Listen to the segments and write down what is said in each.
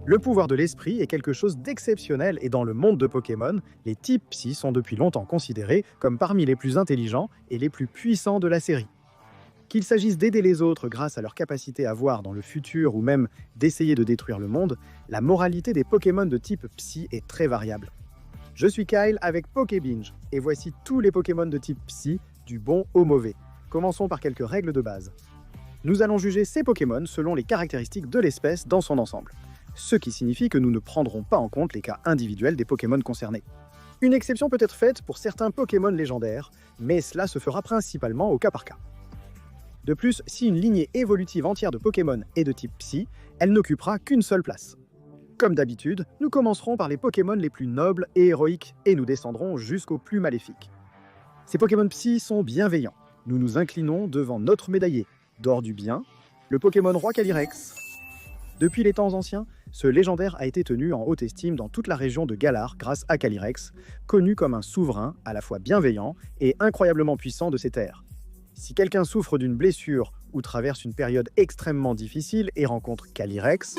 Le pouvoir de l'esprit est quelque chose d'exceptionnel et dans le monde de Pokémon, les types Psy sont depuis longtemps considérés comme parmi les plus intelligents et les plus puissants de la série. Qu'il s'agisse d'aider les autres grâce à leur capacité à voir dans le futur ou même d'essayer de détruire le monde, la moralité des Pokémon de type Psy est très variable. Je suis Kyle avec Pokébinge et voici tous les Pokémon de type Psy, du bon au mauvais. Commençons par quelques règles de base. Nous allons juger ces Pokémon selon les caractéristiques de l'espèce dans son ensemble, ce qui signifie que nous ne prendrons pas en compte les cas individuels des Pokémon concernés. Une exception peut être faite pour certains Pokémon légendaires, mais cela se fera principalement au cas par cas. De plus, si une lignée évolutive entière de Pokémon est de type Psy, elle n'occupera qu'une seule place. Comme d'habitude, nous commencerons par les Pokémon les plus nobles et héroïques et nous descendrons jusqu'aux plus maléfiques. Ces Pokémon Psy sont bienveillants. Nous nous inclinons devant notre médaillé, d'or du bien, le Pokémon Roi Calyrex. Depuis les temps anciens, ce légendaire a été tenu en haute estime dans toute la région de Galar grâce à Calyrex, connu comme un souverain à la fois bienveillant et incroyablement puissant de ses terres. Si quelqu'un souffre d'une blessure ou traverse une période extrêmement difficile et rencontre Calyrex,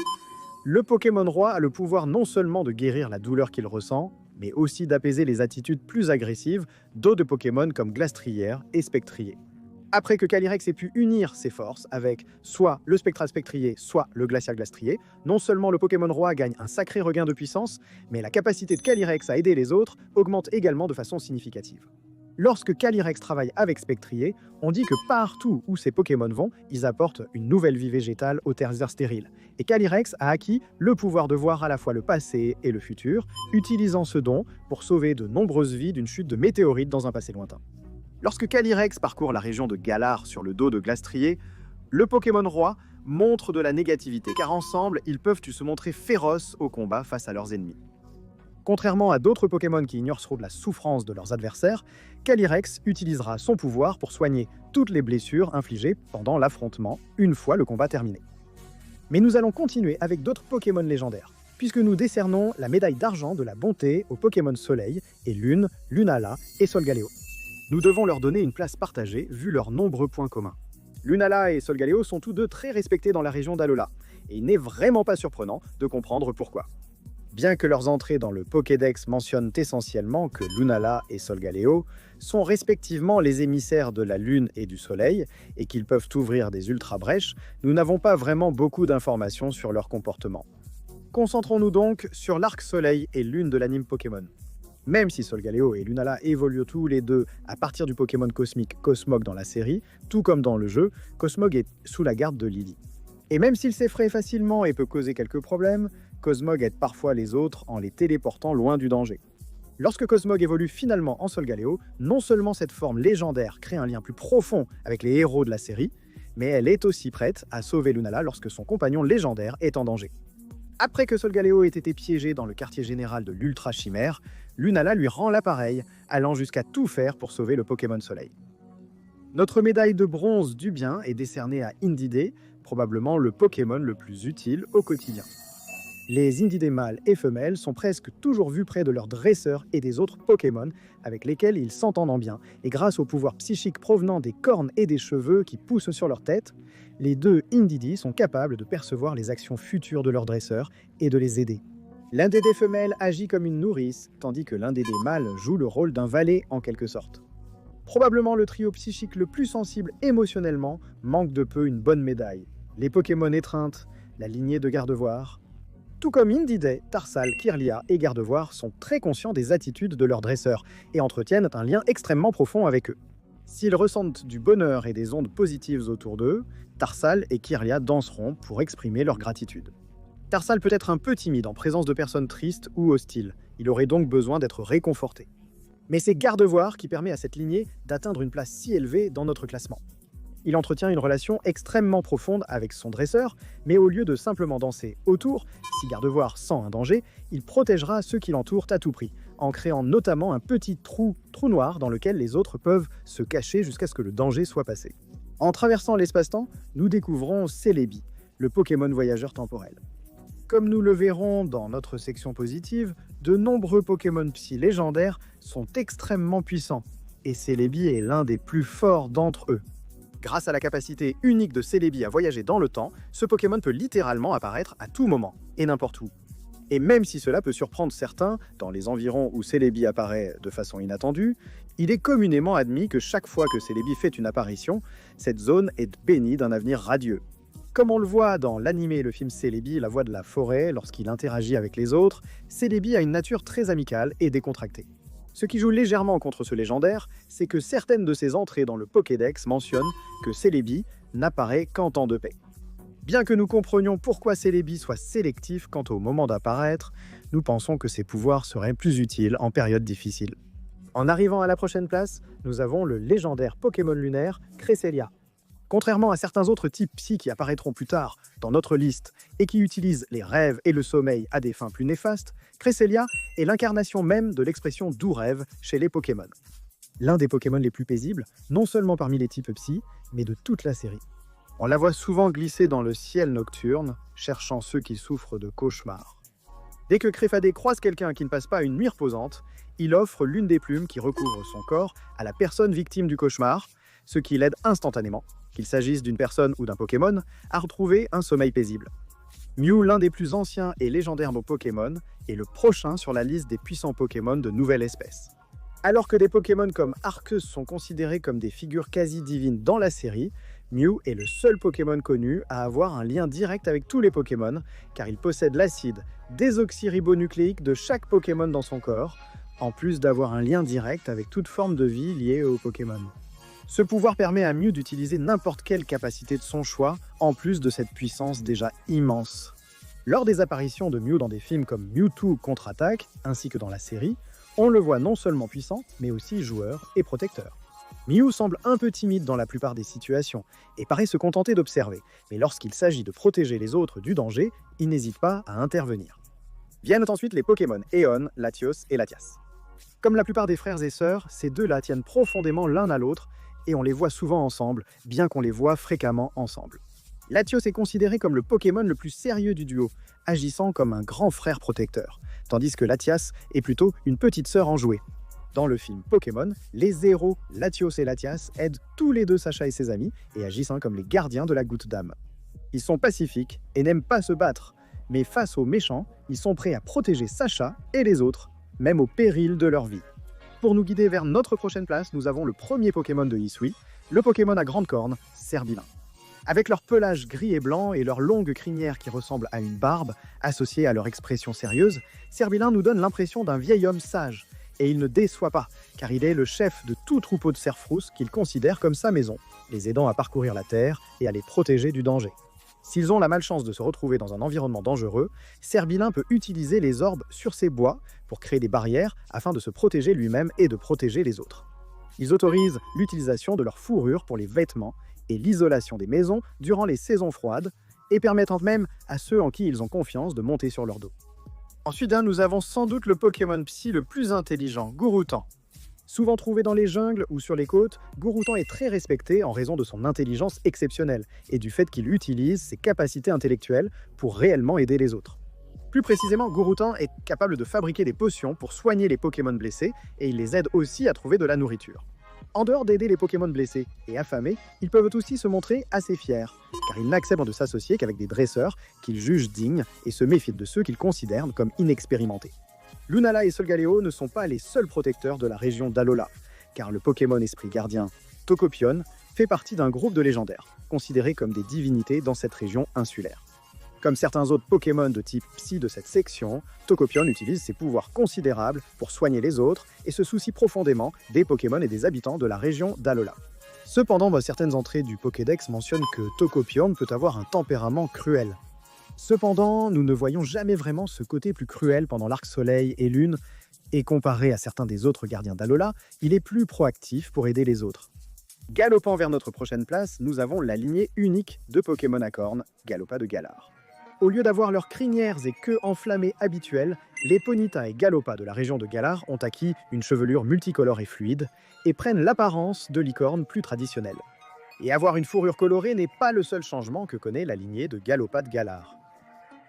le Pokémon Roi a le pouvoir non seulement de guérir la douleur qu'il ressent, mais aussi d'apaiser les attitudes plus agressives d'autres Pokémon comme Glastrière et Spectrier. Après que Calyrex ait pu unir ses forces avec soit le Spectral Spectrier, soit le Glacial Glastrier, non seulement le Pokémon Roi gagne un sacré regain de puissance, mais la capacité de Calyrex à aider les autres augmente également de façon significative. Lorsque Calyrex travaille avec Spectrier, on dit que partout où ces Pokémon vont, ils apportent une nouvelle vie végétale aux terres stériles. Et Calyrex a acquis le pouvoir de voir à la fois le passé et le futur, utilisant ce don pour sauver de nombreuses vies d'une chute de météorites dans un passé lointain. Lorsque Calyrex parcourt la région de Galar sur le dos de Glastrier, le Pokémon Roi montre de la négativité, car ensemble, ils peuvent se montrer féroces au combat face à leurs ennemis. Contrairement à d'autres Pokémon qui ignoreront de la souffrance de leurs adversaires, Calyrex utilisera son pouvoir pour soigner toutes les blessures infligées pendant l'affrontement, une fois le combat terminé. Mais nous allons continuer avec d'autres Pokémon légendaires, puisque nous décernons la médaille d'argent de la bonté aux Pokémon Soleil et Lune, Lunala et Solgaleo. Nous devons leur donner une place partagée vu leurs nombreux points communs. Lunala et Solgaleo sont tous deux très respectés dans la région d'Alola, et il n'est vraiment pas surprenant de comprendre pourquoi. Bien que leurs entrées dans le Pokédex mentionnent essentiellement que Lunala et Solgaleo sont respectivement les émissaires de la Lune et du Soleil et qu'ils peuvent ouvrir des ultra-brèches, nous n'avons pas vraiment beaucoup d'informations sur leur comportement. Concentrons-nous donc sur l'arc Soleil et Lune de l'anime Pokémon. Même si Solgaleo et Lunala évoluent tous les deux à partir du Pokémon cosmique Cosmog dans la série, tout comme dans le jeu, Cosmog est sous la garde de Lily. Et même s'il s'effraie facilement et peut causer quelques problèmes, Cosmog aide parfois les autres en les téléportant loin du danger. Lorsque Cosmog évolue finalement en Solgaleo, non seulement cette forme légendaire crée un lien plus profond avec les héros de la série, mais elle est aussi prête à sauver Lunala lorsque son compagnon légendaire est en danger. Après que Solgaleo ait été piégé dans le quartier général de l'Ultra Chimère, Lunala lui rend l'appareil, allant jusqu'à tout faire pour sauver le Pokémon Soleil. Notre médaille de bronze du bien est décernée à Indeedee, probablement le Pokémon le plus utile au quotidien. Les Indeedee mâles et femelles sont presque toujours vus près de leurs dresseurs et des autres Pokémon avec lesquels ils s'entendent bien, et grâce au pouvoir psychique provenant des cornes et des cheveux qui poussent sur leur tête, les deux Indeedee sont capables de percevoir les actions futures de leurs dresseurs et de les aider. L'Indeedee femelle agit comme une nourrice, tandis que l'Indeedee mâle joue le rôle d'un valet en quelque sorte. Probablement le trio psychique le plus sensible émotionnellement manque de peu une bonne médaille. Les Pokémon étreintes, la lignée de Gardevoir. Tout comme Indeedee, Tarsal, Kirlia et Gardevoir sont très conscients des attitudes de leurs dresseurs et entretiennent un lien extrêmement profond avec eux. S'ils ressentent du bonheur et des ondes positives autour d'eux, Tarsal et Kirlia danseront pour exprimer leur gratitude. Tarsal peut être un peu timide en présence de personnes tristes ou hostiles, il aurait donc besoin d'être réconforté. Mais c'est Gardevoir qui permet à cette lignée d'atteindre une place si élevée dans notre classement. Il entretient une relation extrêmement profonde avec son dresseur, mais au lieu de simplement danser autour, si Gardevoir sent un danger, il protégera ceux qui l'entourent à tout prix, en créant notamment un petit trou noir dans lequel les autres peuvent se cacher jusqu'à ce que le danger soit passé. En traversant l'espace-temps, nous découvrons Celebi, le Pokémon voyageur temporel. Comme nous le verrons dans notre section positive, de nombreux Pokémon Psy légendaires sont extrêmement puissants, et Celebi est l'un des plus forts d'entre eux. Grâce à la capacité unique de Celebi à voyager dans le temps, ce Pokémon peut littéralement apparaître à tout moment, et n'importe où. Et même si cela peut surprendre certains, dans les environs où Celebi apparaît de façon inattendue, il est communément admis que chaque fois que Celebi fait une apparition, cette zone est bénie d'un avenir radieux. Comme on le voit dans l'animé et le film Celebi, la voix de la forêt, lorsqu'il interagit avec les autres, Celebi a une nature très amicale et décontractée. Ce qui joue légèrement contre ce légendaire, c'est que certaines de ses entrées dans le Pokédex mentionnent que Celebi n'apparaît qu'en temps de paix. Bien que nous comprenions pourquoi Celebi soit sélectif quant au moment d'apparaître, nous pensons que ses pouvoirs seraient plus utiles en période difficile. En arrivant à la prochaine place, nous avons le légendaire Pokémon lunaire Cresselia. Contrairement à certains autres types psy qui apparaîtront plus tard dans notre liste et qui utilisent les rêves et le sommeil à des fins plus néfastes, Cresselia est l'incarnation même de l'expression doux rêve chez les Pokémon. L'un des Pokémon les plus paisibles, non seulement parmi les types psy, mais de toute la série. On la voit souvent glisser dans le ciel nocturne, cherchant ceux qui souffrent de cauchemars. Dès que Créfadé croise quelqu'un qui ne passe pas une nuit reposante, il offre l'une des plumes qui recouvre son corps à la personne victime du cauchemar, ce qui l'aide instantanément, qu'il s'agisse d'une personne ou d'un Pokémon, à retrouver un sommeil paisible. Mew, l'un des plus anciens et légendaires Pokémon, est le prochain sur la liste des puissants Pokémon de nouvelle espèce. Alors que des Pokémon comme Arceus sont considérés comme des figures quasi divines dans la série, Mew est le seul Pokémon connu à avoir un lien direct avec tous les Pokémon, car il possède l'acide désoxyribonucléique de chaque Pokémon dans son corps, en plus d'avoir un lien direct avec toute forme de vie liée aux Pokémon. Ce pouvoir permet à Mew d'utiliser n'importe quelle capacité de son choix, en plus de cette puissance déjà immense. Lors des apparitions de Mew dans des films comme Mewtwo contre-attaque, ainsi que dans la série, on le voit non seulement puissant, mais aussi joueur et protecteur. Mew semble un peu timide dans la plupart des situations et paraît se contenter d'observer, mais lorsqu'il s'agit de protéger les autres du danger, il n'hésite pas à intervenir. Viennent ensuite les Pokémon Aeon, Latios et Latias. Comme la plupart des frères et sœurs, ces deux-là tiennent profondément l'un à l'autre et on les voit souvent ensemble, bien qu'on les voit fréquemment ensemble. Latios est considéré comme le Pokémon le plus sérieux du duo, agissant comme un grand frère protecteur, tandis que Latias est plutôt une petite sœur enjouée. Dans le film Pokémon, les héros Latios et Latias aident tous les deux Sacha et ses amis et agissent comme les gardiens de la goutte d'âme. Ils sont pacifiques et n'aiment pas se battre, mais face aux méchants, ils sont prêts à protéger Sacha et les autres, même au péril de leur vie. Pour nous guider vers notre prochaine place, nous avons le premier Pokémon de Hisui, le Pokémon à grande corne, Serbilin. Avec leur pelage gris et blanc et leur longue crinière qui ressemble à une barbe, associée à leur expression sérieuse, Serbilin nous donne l'impression d'un vieil homme sage. Et il ne déçoit pas, car il est le chef de tout troupeau de cerfrousses qu'il considère comme sa maison, les aidant à parcourir la terre et à les protéger du danger. S'ils ont la malchance de se retrouver dans un environnement dangereux, Serbilin peut utiliser les orbes sur ses bois pour créer des barrières afin de se protéger lui-même et de protéger les autres. Ils autorisent l'utilisation de leur fourrure pour les vêtements et l'isolation des maisons durant les saisons froides, et permettant même à ceux en qui ils ont confiance de monter sur leur dos. Ensuite, nous avons sans doute le Pokémon Psy le plus intelligent, Gouroutan. Souvent trouvé dans les jungles ou sur les côtes, Gouroutan est très respecté en raison de son intelligence exceptionnelle et du fait qu'il utilise ses capacités intellectuelles pour réellement aider les autres. Plus précisément, Gouroutan est capable de fabriquer des potions pour soigner les Pokémon blessés et il les aide aussi à trouver de la nourriture. En dehors d'aider les Pokémon blessés et affamés, ils peuvent aussi se montrer assez fiers, car ils n'acceptent de s'associer qu'avec des dresseurs qu'ils jugent dignes et se méfient de ceux qu'ils considèrent comme inexpérimentés. Lunala et Solgaleo ne sont pas les seuls protecteurs de la région d'Alola, car le Pokémon esprit gardien Tokopion fait partie d'un groupe de légendaires, considérés comme des divinités dans cette région insulaire. Comme certains autres Pokémon de type Psy de cette section, Tokopion utilise ses pouvoirs considérables pour soigner les autres et se soucie profondément des Pokémon et des habitants de la région d'Alola. Cependant, certaines entrées du Pokédex mentionnent que Tokopion peut avoir un tempérament cruel. Cependant, nous ne voyons jamais vraiment ce côté plus cruel pendant l'arc Soleil et Lune, et comparé à certains des autres gardiens d'Alola, il est plus proactif pour aider les autres. Galopant vers notre prochaine place, nous avons la lignée unique de Pokémon à cornes, Galopa de Galar. Au lieu d'avoir leurs crinières et queues enflammées habituelles, les Ponyta et Galopa de la région de Galar ont acquis une chevelure multicolore et fluide et prennent l'apparence de licornes plus traditionnelles. Et avoir une fourrure colorée n'est pas le seul changement que connaît la lignée de Galopa de Galar.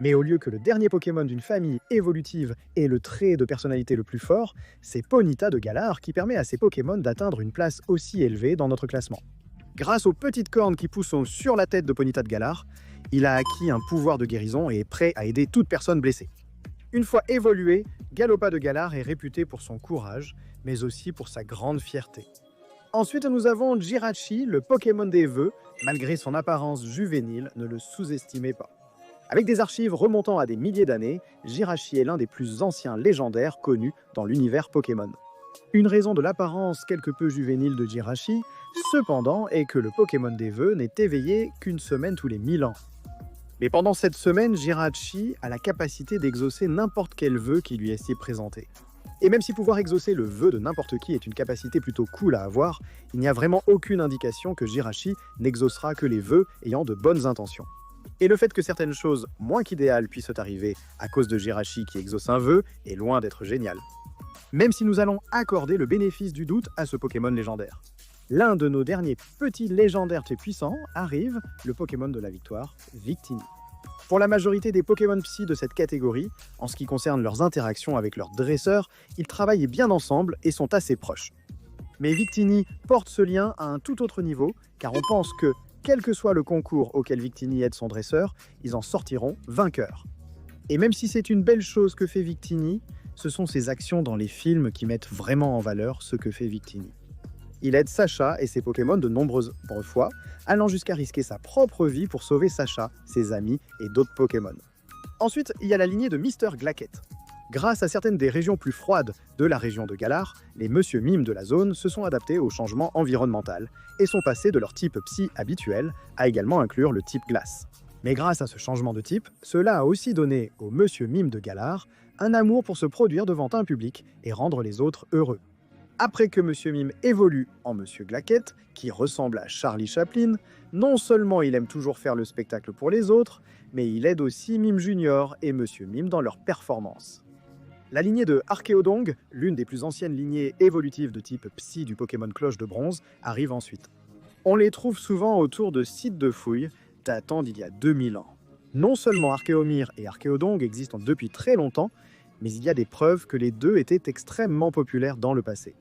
Mais au lieu que le dernier Pokémon d'une famille évolutive ait le trait de personnalité le plus fort, c'est Ponyta de Galar qui permet à ces Pokémon d'atteindre une place aussi élevée dans notre classement. Grâce aux petites cornes qui poussent sur la tête de Ponyta de Galar, il a acquis un pouvoir de guérison et est prêt à aider toute personne blessée. Une fois évolué, Galopa de Galar est réputé pour son courage, mais aussi pour sa grande fierté. Ensuite, nous avons Jirachi, le Pokémon des vœux. Malgré son apparence juvénile, ne le sous-estimez pas. Avec des archives remontant à des milliers d'années, Jirachi est l'un des plus anciens légendaires connus dans l'univers Pokémon. Une raison de l'apparence quelque peu juvénile de Jirachi, cependant, est que le Pokémon des vœux n'est éveillé qu'une semaine tous les 1000 ans. Mais pendant cette semaine, Jirachi a la capacité d'exaucer n'importe quel vœu qui lui est si présenté. Et même si pouvoir exaucer le vœu de n'importe qui est une capacité plutôt cool à avoir, il n'y a vraiment aucune indication que Jirachi n'exaucera que les vœux ayant de bonnes intentions. Et le fait que certaines choses moins qu'idéales puissent arriver à cause de Jirachi qui exauce un vœu est loin d'être génial. Même si nous allons accorder le bénéfice du doute à ce Pokémon légendaire. L'un de nos derniers petits légendaires très puissants arrive, le Pokémon de la victoire, Victini. Pour la majorité des Pokémon Psy de cette catégorie, en ce qui concerne leurs interactions avec leurs dresseurs, ils travaillent bien ensemble et sont assez proches. Mais Victini porte ce lien à un tout autre niveau, car on pense que, quel que soit le concours auquel Victini aide son dresseur, ils en sortiront vainqueurs. Et même si c'est une belle chose que fait Victini, ce sont ses actions dans les films qui mettent vraiment en valeur ce que fait Victini. Il aide Sacha et ses Pokémon de nombreuses fois, allant jusqu'à risquer sa propre vie pour sauver Sacha, ses amis et d'autres Pokémon. Ensuite, il y a la lignée de Mr. Glaquette. Grâce à certaines des régions plus froides de la région de Galar, les Monsieur Mime de la zone se sont adaptés au changement environnemental et sont passés de leur type Psy habituel à également inclure le type Glace. Mais grâce à ce changement de type, cela a aussi donné aux Monsieur Mime de Galar un amour pour se produire devant un public et rendre les autres heureux. Après que Monsieur Mime évolue en Monsieur Glaquette, qui ressemble à Charlie Chaplin, non seulement il aime toujours faire le spectacle pour les autres, mais il aide aussi Mime Junior et Monsieur Mime dans leurs performances. La lignée de Archéodong, l'une des plus anciennes lignées évolutives de type Psy du Pokémon Cloche de Bronze, arrive ensuite. On les trouve souvent autour de sites de fouilles datant d'il y a 2000 ans. Non seulement Archéomir et Archéodong existent depuis très longtemps, mais il y a des preuves que les deux étaient extrêmement populaires dans le passé.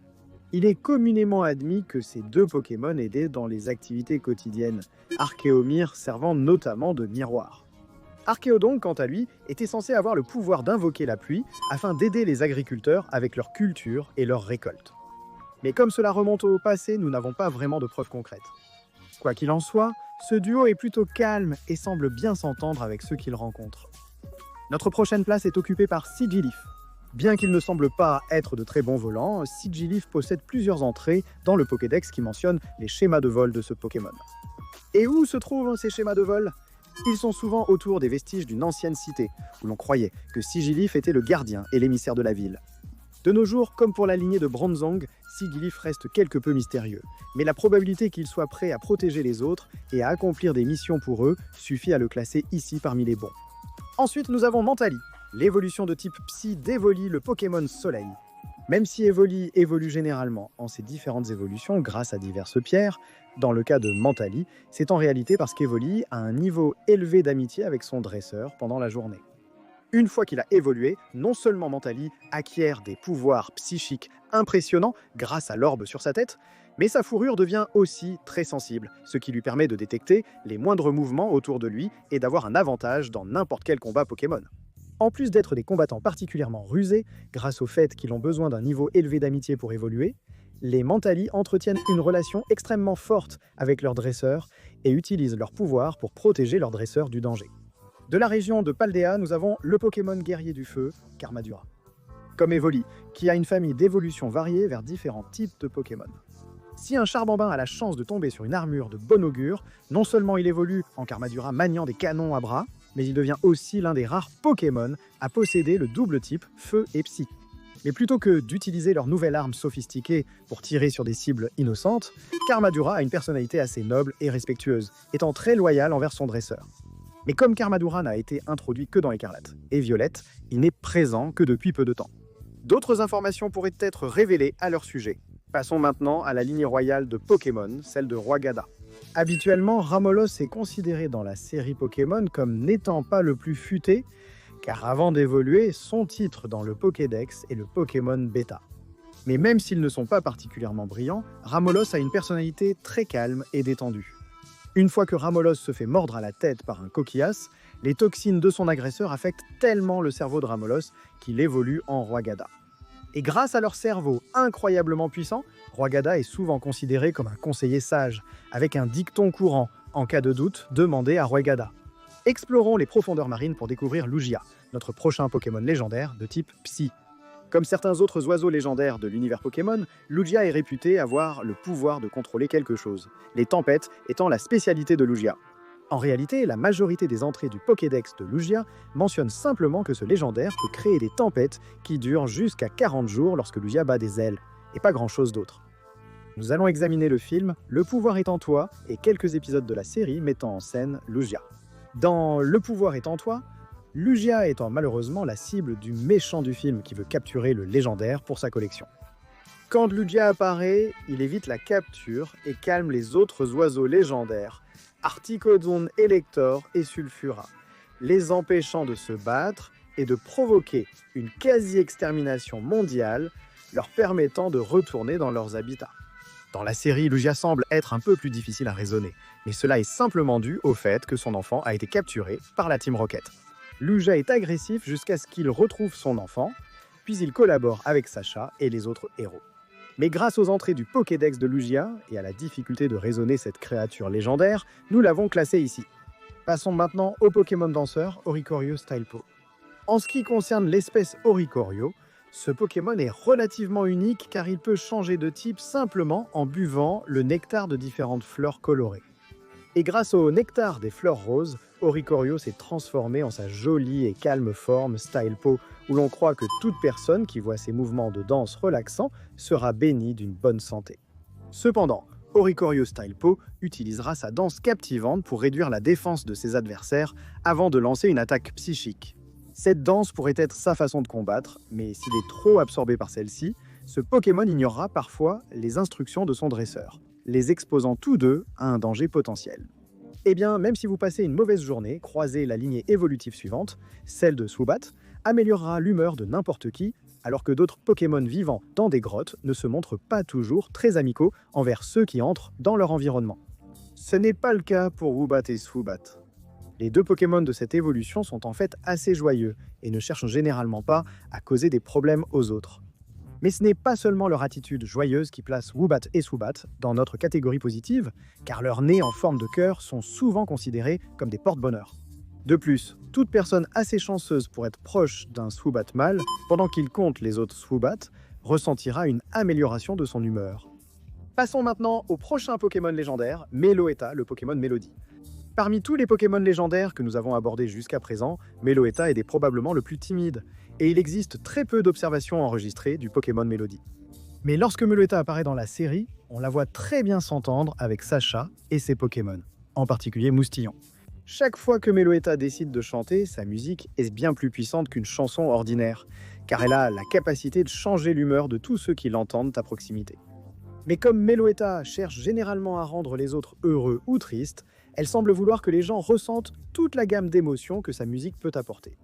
Il est communément admis que ces deux Pokémon aidaient dans les activités quotidiennes, Archéomir servant notamment de miroir. Archéodong, quant à lui, était censé avoir le pouvoir d'invoquer la pluie afin d'aider les agriculteurs avec leur culture et leur récolte. Mais comme cela remonte au passé, nous n'avons pas vraiment de preuves concrètes. Quoi qu'il en soit, ce duo est plutôt calme et semble bien s'entendre avec ceux qu'il rencontre. Notre prochaine place est occupée par Sigilyph. Bien qu'il ne semble pas être de très bons volants, Sigilyph possède plusieurs entrées dans le Pokédex qui mentionnent les schémas de vol de ce Pokémon. Et où se trouvent ces schémas de vol ? Ils sont souvent autour des vestiges d'une ancienne cité, où l'on croyait que Sigilyph était le gardien et l'émissaire de la ville. De nos jours, comme pour la lignée de Bronzong, Sigilyph reste quelque peu mystérieux, mais la probabilité qu'il soit prêt à protéger les autres et à accomplir des missions pour eux suffit à le classer ici parmi les bons. Ensuite, nous avons Mentali, l'évolution de type Psy d'Evoli, le Pokémon Soleil. Même si Evoli évolue généralement en ses différentes évolutions grâce à diverses pierres, dans le cas de Mentali, c'est en réalité parce qu'Evoli a un niveau élevé d'amitié avec son dresseur pendant la journée. Une fois qu'il a évolué, non seulement Mentali acquiert des pouvoirs psychiques impressionnants grâce à l'orbe sur sa tête, mais sa fourrure devient aussi très sensible, ce qui lui permet de détecter les moindres mouvements autour de lui et d'avoir un avantage dans n'importe quel combat Pokémon. En plus d'être des combattants particulièrement rusés, grâce au fait qu'ils ont besoin d'un niveau élevé d'amitié pour évoluer, les Mentali entretiennent une relation extrêmement forte avec leurs dresseurs et utilisent leur pouvoir pour protéger leurs dresseurs du danger. De la région de Paldea, nous avons le Pokémon guerrier du feu, Karmadura. Comme Evoli, qui a une famille d'évolutions variées vers différents types de Pokémon. Si un Charbambin a la chance de tomber sur une armure de bon augure, non seulement il évolue en Karmadura maniant des canons à bras, mais il devient aussi l'un des rares Pokémon à posséder le double type Feu et Psy. Mais plutôt que d'utiliser leur nouvelle arme sophistiquée pour tirer sur des cibles innocentes, Karmadura a une personnalité assez noble et respectueuse, étant très loyal envers son dresseur. Mais comme Karmadura n'a été introduit que dans Écarlate et Violette, il n'est présent que depuis peu de temps. D'autres informations pourraient être révélées à leur sujet. Passons maintenant à la lignée royale de Pokémon, celle de Roi Gada. Habituellement, Ramolos est considéré dans la série Pokémon comme n'étant pas le plus futé, car avant d'évoluer, son titre dans le Pokédex est le Pokémon Bêta. Mais même s'ils ne sont pas particulièrement brillants, Ramolos a une personnalité très calme et détendue. Une fois que Ramolos se fait mordre à la tête par un coquillas, les toxines de son agresseur affectent tellement le cerveau de Ramolos qu'il évolue en Roi Gada. Et grâce à leur cerveau incroyablement puissant, Roi Gada est souvent considéré comme un conseiller sage, avec un dicton courant « En cas de doute, demandez à Roi Gada ». Explorons les profondeurs marines pour découvrir Lugia, notre prochain Pokémon légendaire de type Psy. Comme certains autres oiseaux légendaires de l'univers Pokémon, Lugia est réputé avoir le pouvoir de contrôler quelque chose, les tempêtes étant la spécialité de Lugia. En réalité, la majorité des entrées du Pokédex de Lugia mentionnent simplement que ce légendaire peut créer des tempêtes qui durent jusqu'à 40 jours lorsque Lugia bat des ailes, et pas grand-chose d'autre. Nous allons examiner le film Le pouvoir est en toi et quelques épisodes de la série mettant en scène Lugia. Dans Le pouvoir est en toi, Lugia étant malheureusement la cible du méchant du film qui veut capturer le légendaire pour sa collection. Quand Lugia apparaît, il évite la capture et calme les autres oiseaux légendaires, Articodon, Elector et Sulfura, les empêchant de se battre et de provoquer une quasi-extermination mondiale, leur permettant de retourner dans leurs habitats. Dans la série, Lugia semble être un peu plus difficile à raisonner, mais cela est simplement dû au fait que son enfant a été capturé par la Team Rocket. Lugia est agressif jusqu'à ce qu'il retrouve son enfant, puis il collabore avec Sacha et les autres héros. Mais grâce aux entrées du Pokédex de Lugia et à la difficulté de raisonner cette créature légendaire, nous l'avons classée ici. Passons maintenant au Pokémon danseur Oricorio Stylepo. En ce qui concerne l'espèce Oricorio, ce Pokémon est relativement unique car il peut changer de type simplement en buvant le nectar de différentes fleurs colorées. Et grâce au nectar des fleurs roses, Oricorio s'est transformé en sa jolie et calme forme Stylepo, où l'on croit que toute personne qui voit ses mouvements de danse relaxants sera bénie d'une bonne santé. Cependant, Oricorio Stylepo utilisera sa danse captivante pour réduire la défense de ses adversaires avant de lancer une attaque psychique. Cette danse pourrait être sa façon de combattre, mais s'il est trop absorbé par celle-ci, ce Pokémon ignorera parfois les instructions de son dresseur, les exposant tous deux à un danger potentiel. Eh bien, même si vous passez une mauvaise journée, croisez la lignée évolutive suivante, celle de Swoobat, améliorera l'humeur de n'importe qui, alors que d'autres Pokémon vivant dans des grottes ne se montrent pas toujours très amicaux envers ceux qui entrent dans leur environnement. Ce n'est pas le cas pour Woobat et Swoobat. Les deux Pokémon de cette évolution sont en fait assez joyeux et ne cherchent généralement pas à causer des problèmes aux autres. Mais ce n'est pas seulement leur attitude joyeuse qui place Woobat et Swoobat dans notre catégorie positive, car leurs nez en forme de cœur sont souvent considérés comme des porte-bonheur. De plus, toute personne assez chanceuse pour être proche d'un Swoobat mâle, pendant qu'il compte les autres Swoobat, ressentira une amélioration de son humeur. Passons maintenant au prochain Pokémon légendaire, Meloetta, le Pokémon Mélodie. Parmi tous les Pokémon légendaires que nous avons abordés jusqu'à présent, Meloetta est probablement le plus timide, et il existe très peu d'observations enregistrées du Pokémon Mélodie. Mais lorsque Meloetta apparaît dans la série, on la voit très bien s'entendre avec Sacha et ses Pokémon, en particulier Moustillon. Chaque fois que Meloetta décide de chanter, sa musique est bien plus puissante qu'une chanson ordinaire, car elle a la capacité de changer l'humeur de tous ceux qui l'entendent à proximité. Mais comme Meloetta cherche généralement à rendre les autres heureux ou tristes, elle semble vouloir que les gens ressentent toute la gamme d'émotions que sa musique peut apporter.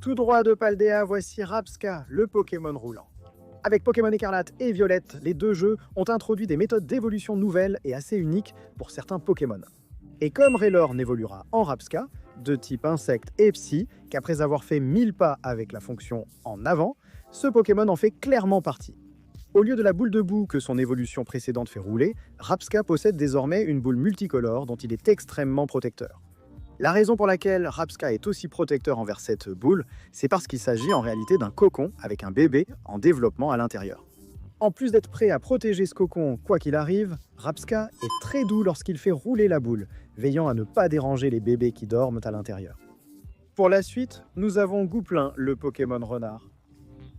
Tout droit de Paldea, voici Rabsca, le Pokémon roulant. Avec Pokémon Écarlate et Violette, les deux jeux ont introduit des méthodes d'évolution nouvelles et assez uniques pour certains Pokémon. Et comme Raylor n'évoluera en Rabsca, de type insecte et psy, qu'après avoir fait 1000 pas avec la fonction en avant, ce Pokémon en fait clairement partie. Au lieu de la boule de boue que son évolution précédente fait rouler, Rabsca possède désormais une boule multicolore dont il est extrêmement protecteur. La raison pour laquelle Rabsca est aussi protecteur envers cette boule, c'est parce qu'il s'agit en réalité d'un cocon avec un bébé en développement à l'intérieur. En plus d'être prêt à protéger ce cocon quoi qu'il arrive, Rabsca est très doux lorsqu'il fait rouler la boule, veillant à ne pas déranger les bébés qui dorment à l'intérieur. Pour la suite, nous avons Gouplin, le Pokémon renard.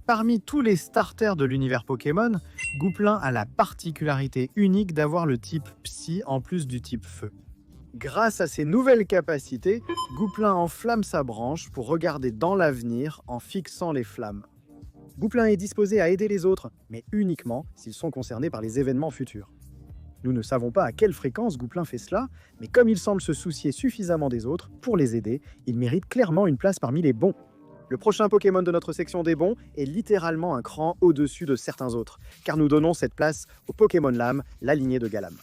Parmi tous les starters de l'univers Pokémon, Gouplin a la particularité unique d'avoir le type Psy en plus du type Feu. Grâce à ses nouvelles capacités, Gouplin enflamme sa branche pour regarder dans l'avenir en fixant les flammes. Gouplin est disposé à aider les autres, mais uniquement s'ils sont concernés par les événements futurs. Nous ne savons pas à quelle fréquence Gouplin fait cela, mais comme il semble se soucier suffisamment des autres pour les aider, il mérite clairement une place parmi les bons. Le prochain Pokémon de notre section des bons est littéralement un cran au-dessus de certains autres, car nous donnons cette place au Pokémon Lame, la lignée de Galam.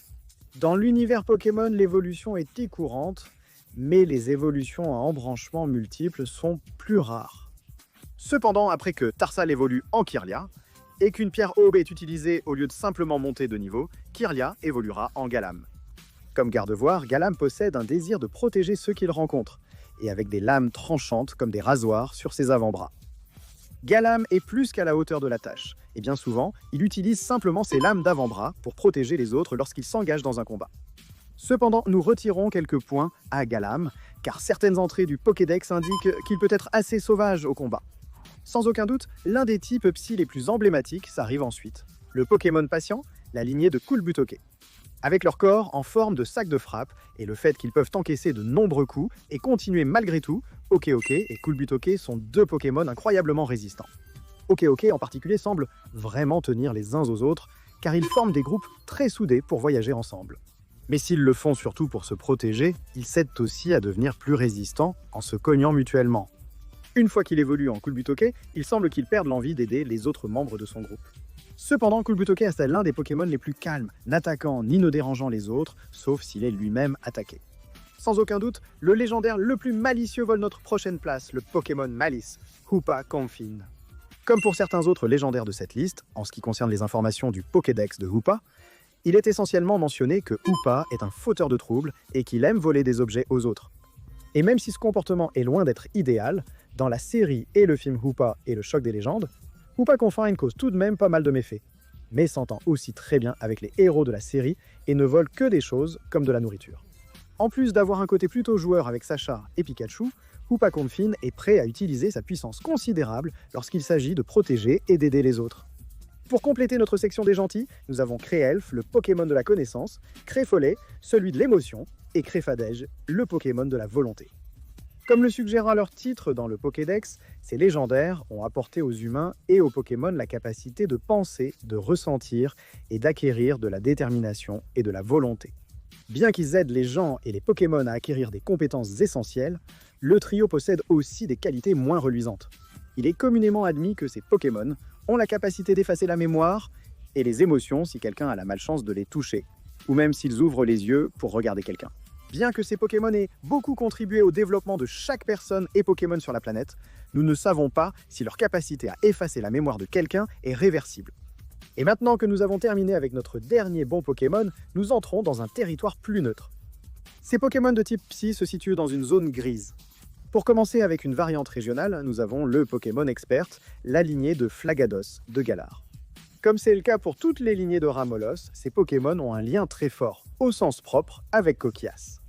Dans l'univers Pokémon, l'évolution est courante, mais les évolutions à embranchements multiples sont plus rares. Cependant, après que Tarsal évolue en Kirlia, et qu'une pierre aube est utilisée au lieu de simplement monter de niveau, Kirlia évoluera en Galam. Comme garde-voire, Galam possède un désir de protéger ceux qu'il rencontre, et avec des lames tranchantes comme des rasoirs sur ses avant-bras. Galam est plus qu'à la hauteur de la tâche, et bien souvent, il utilise simplement ses lames d'avant-bras pour protéger les autres lorsqu'il s'engage dans un combat. Cependant, nous retirons quelques points à Galam, car certaines entrées du Pokédex indiquent qu'il peut être assez sauvage au combat. Sans aucun doute, l'un des types psy les plus emblématiques s'arrive ensuite. Le Pokémon patient, la lignée de Kulbutoke. Avec leur corps en forme de sac de frappe et le fait qu'ils peuvent encaisser de nombreux coups et continuer malgré tout, Okeoke et Kulbutoke sont deux Pokémon incroyablement résistants. Okeoke en particulier semble vraiment tenir les uns aux autres car ils forment des groupes très soudés pour voyager ensemble. Mais s'ils le font surtout pour se protéger, ils s'aident aussi à devenir plus résistants en se cognant mutuellement. Une fois qu'il évolue en Kulbutoke, il semble qu'il perde l'envie d'aider les autres membres de son groupe. Cependant, Kulbutoke est l'un des Pokémon les plus calmes, n'attaquant ni ne dérangeant les autres, sauf s'il est lui-même attaqué. Sans aucun doute, le légendaire le plus malicieux vole notre prochaine place, le Pokémon Malice, Hoopa Confine. Comme pour certains autres légendaires de cette liste, en ce qui concerne les informations du Pokédex de Hoopa, il est essentiellement mentionné que Hoopa est un fauteur de troubles et qu'il aime voler des objets aux autres. Et même si ce comportement est loin d'être idéal, dans la série et le film Hoopa et le choc des légendes, Hoopa Confine cause tout de même pas mal de méfaits, mais s'entend aussi très bien avec les héros de la série et ne vole que des choses comme de la nourriture. En plus d'avoir un côté plutôt joueur avec Sacha et Pikachu, Hoopa Confine est prêt à utiliser sa puissance considérable lorsqu'il s'agit de protéger et d'aider les autres. Pour compléter notre section des gentils, nous avons Créelf, le Pokémon de la connaissance, Créfollet, celui de l'émotion, et Créfadège, le Pokémon de la volonté. Comme le suggéra leur titre dans le Pokédex, ces légendaires ont apporté aux humains et aux Pokémon la capacité de penser, de ressentir et d'acquérir de la détermination et de la volonté. Bien qu'ils aident les gens et les Pokémon à acquérir des compétences essentielles, le trio possède aussi des qualités moins reluisantes. Il est communément admis que ces Pokémon ont la capacité d'effacer la mémoire et les émotions si quelqu'un a la malchance de les toucher, ou même s'ils ouvrent les yeux pour regarder quelqu'un. Bien que ces Pokémon aient beaucoup contribué au développement de chaque personne et Pokémon sur la planète, nous ne savons pas si leur capacité à effacer la mémoire de quelqu'un est réversible. Et maintenant que nous avons terminé avec notre dernier bon Pokémon, nous entrons dans un territoire plus neutre. Ces Pokémon de type Psy se situent dans une zone grise. Pour commencer avec une variante régionale, nous avons le Pokémon Expert, la lignée de Flagados de Galar. Comme c'est le cas pour toutes les lignées de Ramolos, ces Pokémon ont un lien très fort, au sens propre, avec Coquillas.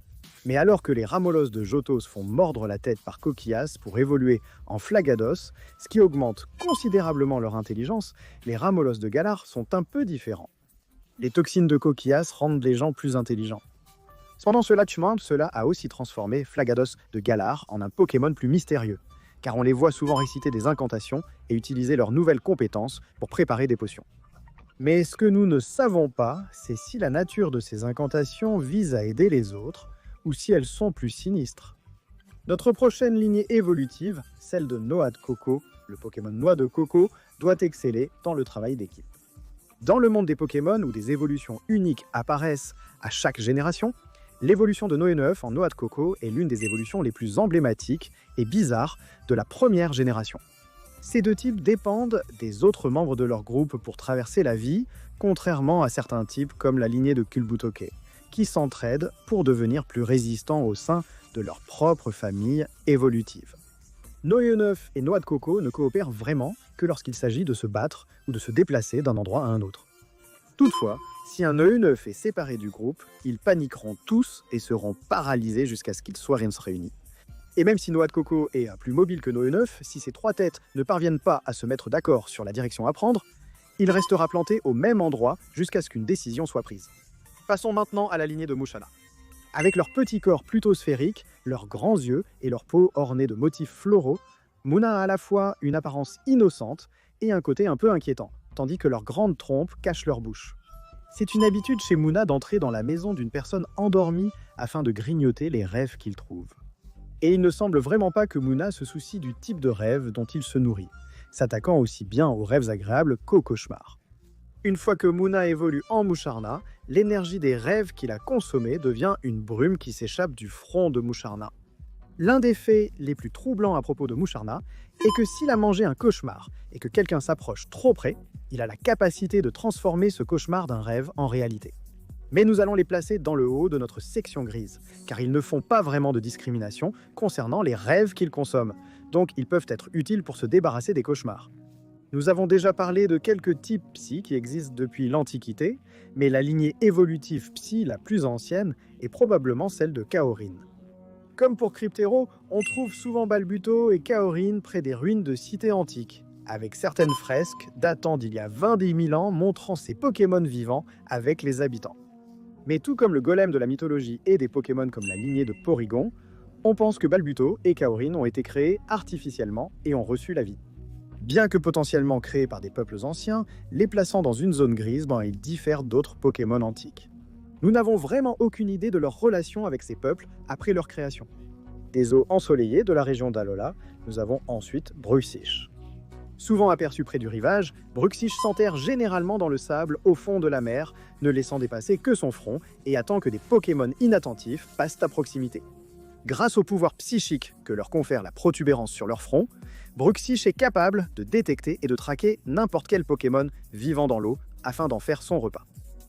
Mais alors que les Ramolos de Johto se font mordre la tête par Coquillas pour évoluer en Flagados, ce qui augmente considérablement leur intelligence, les Ramolos de Galar sont un peu différents. Les toxines de Coquillas rendent les gens plus intelligents. Cependant, cela a aussi transformé Flagados de Galar en un Pokémon plus mystérieux, car on les voit souvent réciter des incantations et utiliser leurs nouvelles compétences pour préparer des potions. Mais ce que nous ne savons pas, c'est si la nature de ces incantations vise à aider les autres, ou si elles sont plus sinistres. Notre prochaine lignée évolutive, celle de Noix de Coco, le Pokémon Noix de Coco, doit exceller dans le travail d'équipe. Dans le monde des Pokémon où des évolutions uniques apparaissent à chaque génération, l'évolution de Noé 9 en Noix de Coco est l'une des évolutions les plus emblématiques et bizarres de la première génération. Ces deux types dépendent des autres membres de leur groupe pour traverser la vie, contrairement à certains types comme la lignée de Kulbutoke, qui s'entraident pour devenir plus résistants au sein de leur propre famille évolutive. Noé 9 et Noix de Coco ne coopèrent vraiment que lorsqu'il s'agit de se battre ou de se déplacer d'un endroit à un autre. Toutefois, si un Noé 9 est séparé du groupe, ils paniqueront tous et seront paralysés jusqu'à ce qu'ils soient réunis. Et même si Noix de Coco est plus mobile que Noé 9, si ces trois têtes ne parviennent pas à se mettre d'accord sur la direction à prendre, il restera planté au même endroit jusqu'à ce qu'une décision soit prise. Passons maintenant à la lignée de Musharna. Avec leur petit corps plutôt sphérique, leurs grands yeux et leur peau ornée de motifs floraux, Munna a à la fois une apparence innocente et un côté un peu inquiétant, tandis que leurs grandes trompes cachent leur bouche. C'est une habitude chez Munna d'entrer dans la maison d'une personne endormie afin de grignoter les rêves qu'il trouve. Et il ne semble vraiment pas que Munna se soucie du type de rêve dont il se nourrit, s'attaquant aussi bien aux rêves agréables qu'aux cauchemars. Une fois que Munna évolue en Musharna, l'énergie des rêves qu'il a consommés devient une brume qui s'échappe du front de Musharna. L'un des faits les plus troublants à propos de Musharna est que s'il a mangé un cauchemar et que quelqu'un s'approche trop près, il a la capacité de transformer ce cauchemar d'un rêve en réalité. Mais nous allons les placer dans le haut de notre section grise, car ils ne font pas vraiment de discrimination concernant les rêves qu'ils consomment, donc ils peuvent être utiles pour se débarrasser des cauchemars. Nous avons déjà parlé de quelques types Psy qui existent depuis l'Antiquité, mais la lignée évolutive Psy la plus ancienne est probablement celle de Kaorin. Comme pour Cryptero, on trouve souvent Balbuto et Kaorin près des ruines de cités antiques, avec certaines fresques datant d'il y a 20 000 ans montrant ces Pokémon vivants avec les habitants. Mais tout comme le golem de la mythologie et des Pokémon comme la lignée de Porygon, on pense que Balbuto et Kaorin ont été créés artificiellement et ont reçu la vie. Bien que potentiellement créés par des peuples anciens, les plaçant dans une zone grise, ils diffèrent d'autres Pokémon antiques. Nous n'avons vraiment aucune idée de leur relation avec ces peuples après leur création. Des eaux ensoleillées de la région d'Alola, nous avons ensuite Bruxish. Souvent aperçu près du rivage, Bruxish s'enterre généralement dans le sable au fond de la mer, ne laissant dépasser que son front et attend que des Pokémon inattentifs passent à proximité. Grâce au pouvoir psychique que leur confère la protubérance sur leur front, Bruxish est capable de détecter et de traquer n'importe quel Pokémon vivant dans l'eau afin d'en faire son repas.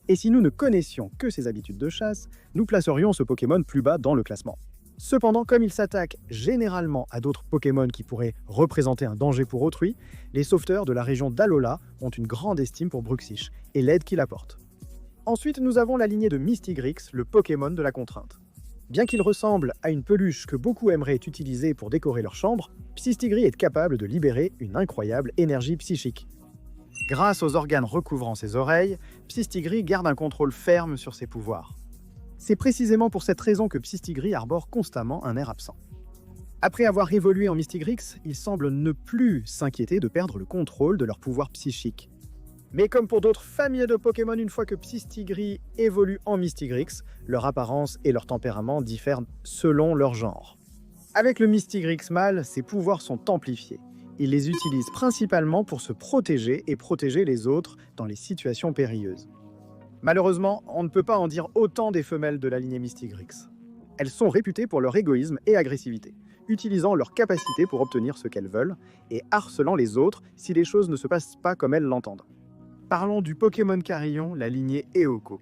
Et si nous ne connaissions que ses habitudes de chasse, nous placerions ce Pokémon plus bas dans le classement. Cependant, comme il s'attaque généralement à d'autres Pokémon qui pourraient représenter un danger pour autrui, les sauveteurs de la région d'Alola ont une grande estime pour Bruxish et l'aide qu'il apporte. Ensuite, nous avons la lignée de Mystigrix, le Pokémon de la contrainte. Bien qu'il ressemble à une peluche que beaucoup aimeraient utiliser pour décorer leur chambre, Psystigris est capable de libérer une incroyable énergie psychique. Grâce aux organes recouvrant ses oreilles, Psystigris garde un contrôle ferme sur ses pouvoirs. C'est précisément pour cette raison que Psystigris arbore constamment un air absent. Après avoir évolué en Mystigrix, il semble ne plus s'inquiéter de perdre le contrôle de leur pouvoir psychique. Mais comme pour d'autres familles de Pokémon, une fois que Psystigris évolue en Mystigrix, leur apparence et leur tempérament diffèrent selon leur genre. Avec le Mystigrix mâle, ses pouvoirs sont amplifiés. Il les utilise principalement pour se protéger et protéger les autres dans les situations périlleuses. Malheureusement, on ne peut pas en dire autant des femelles de la lignée Mystigrix. Elles sont réputées pour leur égoïsme et agressivité, utilisant leur capacité pour obtenir ce qu'elles veulent et harcelant les autres si les choses ne se passent pas comme elles l'entendent. Parlons du Pokémon Carillon, la lignée Eoko.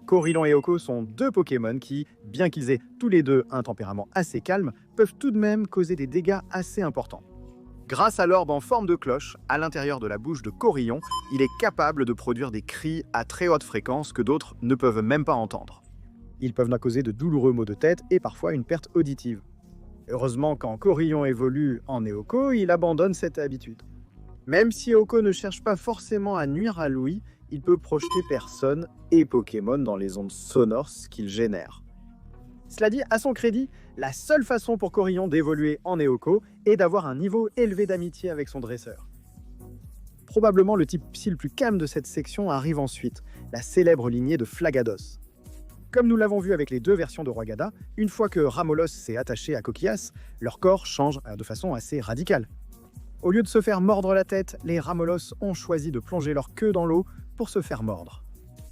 Corillon et Eoko sont deux Pokémon qui, bien qu'ils aient tous les deux un tempérament assez calme, peuvent tout de même causer des dégâts assez importants. Grâce à l'orbe en forme de cloche, à l'intérieur de la bouche de Corillon, il est capable de produire des cris à très haute fréquence que d'autres ne peuvent même pas entendre. Ils peuvent causer de douloureux maux de tête et parfois une perte auditive. Heureusement, quand Corillon évolue en Eoko, il abandonne cette habitude. Même si Eoko ne cherche pas forcément à nuire à Louis, il peut projeter personnes et Pokémon dans les ondes sonores qu'il génère. Cela dit, à son crédit, la seule façon pour Corillon d'évoluer en Eoko est d'avoir un niveau élevé d'amitié avec son dresseur. Probablement le type Psy le plus calme de cette section arrive ensuite, la célèbre lignée de Flagados. Comme nous l'avons vu avec les deux versions de Roigada, une fois que Ramolos s'est attaché à Coquillas, leur corps change de façon assez radicale. Au lieu de se faire mordre la tête, les Ramolos ont choisi de plonger leur queue dans l'eau pour se faire mordre.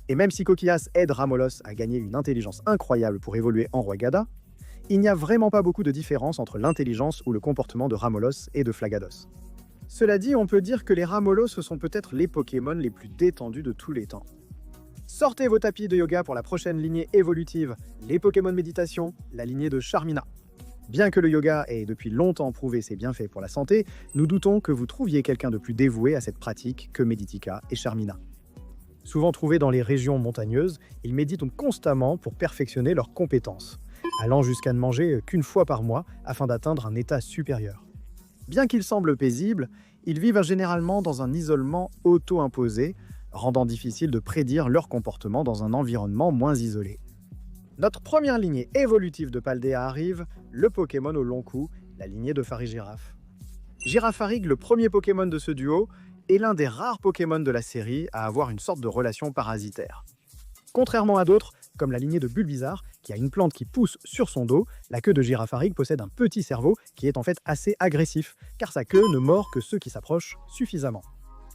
Et même si Coquillas aide Ramolos à gagner une intelligence incroyable pour évoluer en Roigada, il n'y a vraiment pas beaucoup de différence entre l'intelligence ou le comportement de Ramolos et de Flagados. Cela dit, on peut dire que les Ramolos sont peut-être les Pokémon les plus détendus de tous les temps. Sortez vos tapis de yoga pour la prochaine lignée évolutive, les Pokémon méditation, la lignée de Charmina. Bien que le yoga ait depuis longtemps prouvé ses bienfaits pour la santé, nous doutons que vous trouviez quelqu'un de plus dévoué à cette pratique que Meditica et Charmina. Souvent trouvés dans les régions montagneuses, ils méditent constamment pour perfectionner leurs compétences, allant jusqu'à ne manger qu'une fois par mois afin d'atteindre un état supérieur. Bien qu'ils semblent paisibles, ils vivent généralement dans un isolement auto-imposé, rendant difficile de prédire leur comportement dans un environnement moins isolé. Notre première lignée évolutive de Paldea arrive, le Pokémon au long cou, la lignée de Farigiraf. Girafarig, le premier Pokémon de ce duo, est l'un des rares Pokémon de la série à avoir une sorte de relation parasitaire. Contrairement à d'autres, comme la lignée de Bulbizarre, qui a une plante qui pousse sur son dos, la queue de Girafarig possède un petit cerveau qui est en fait assez agressif, car sa queue ne mord que ceux qui s'approchent suffisamment.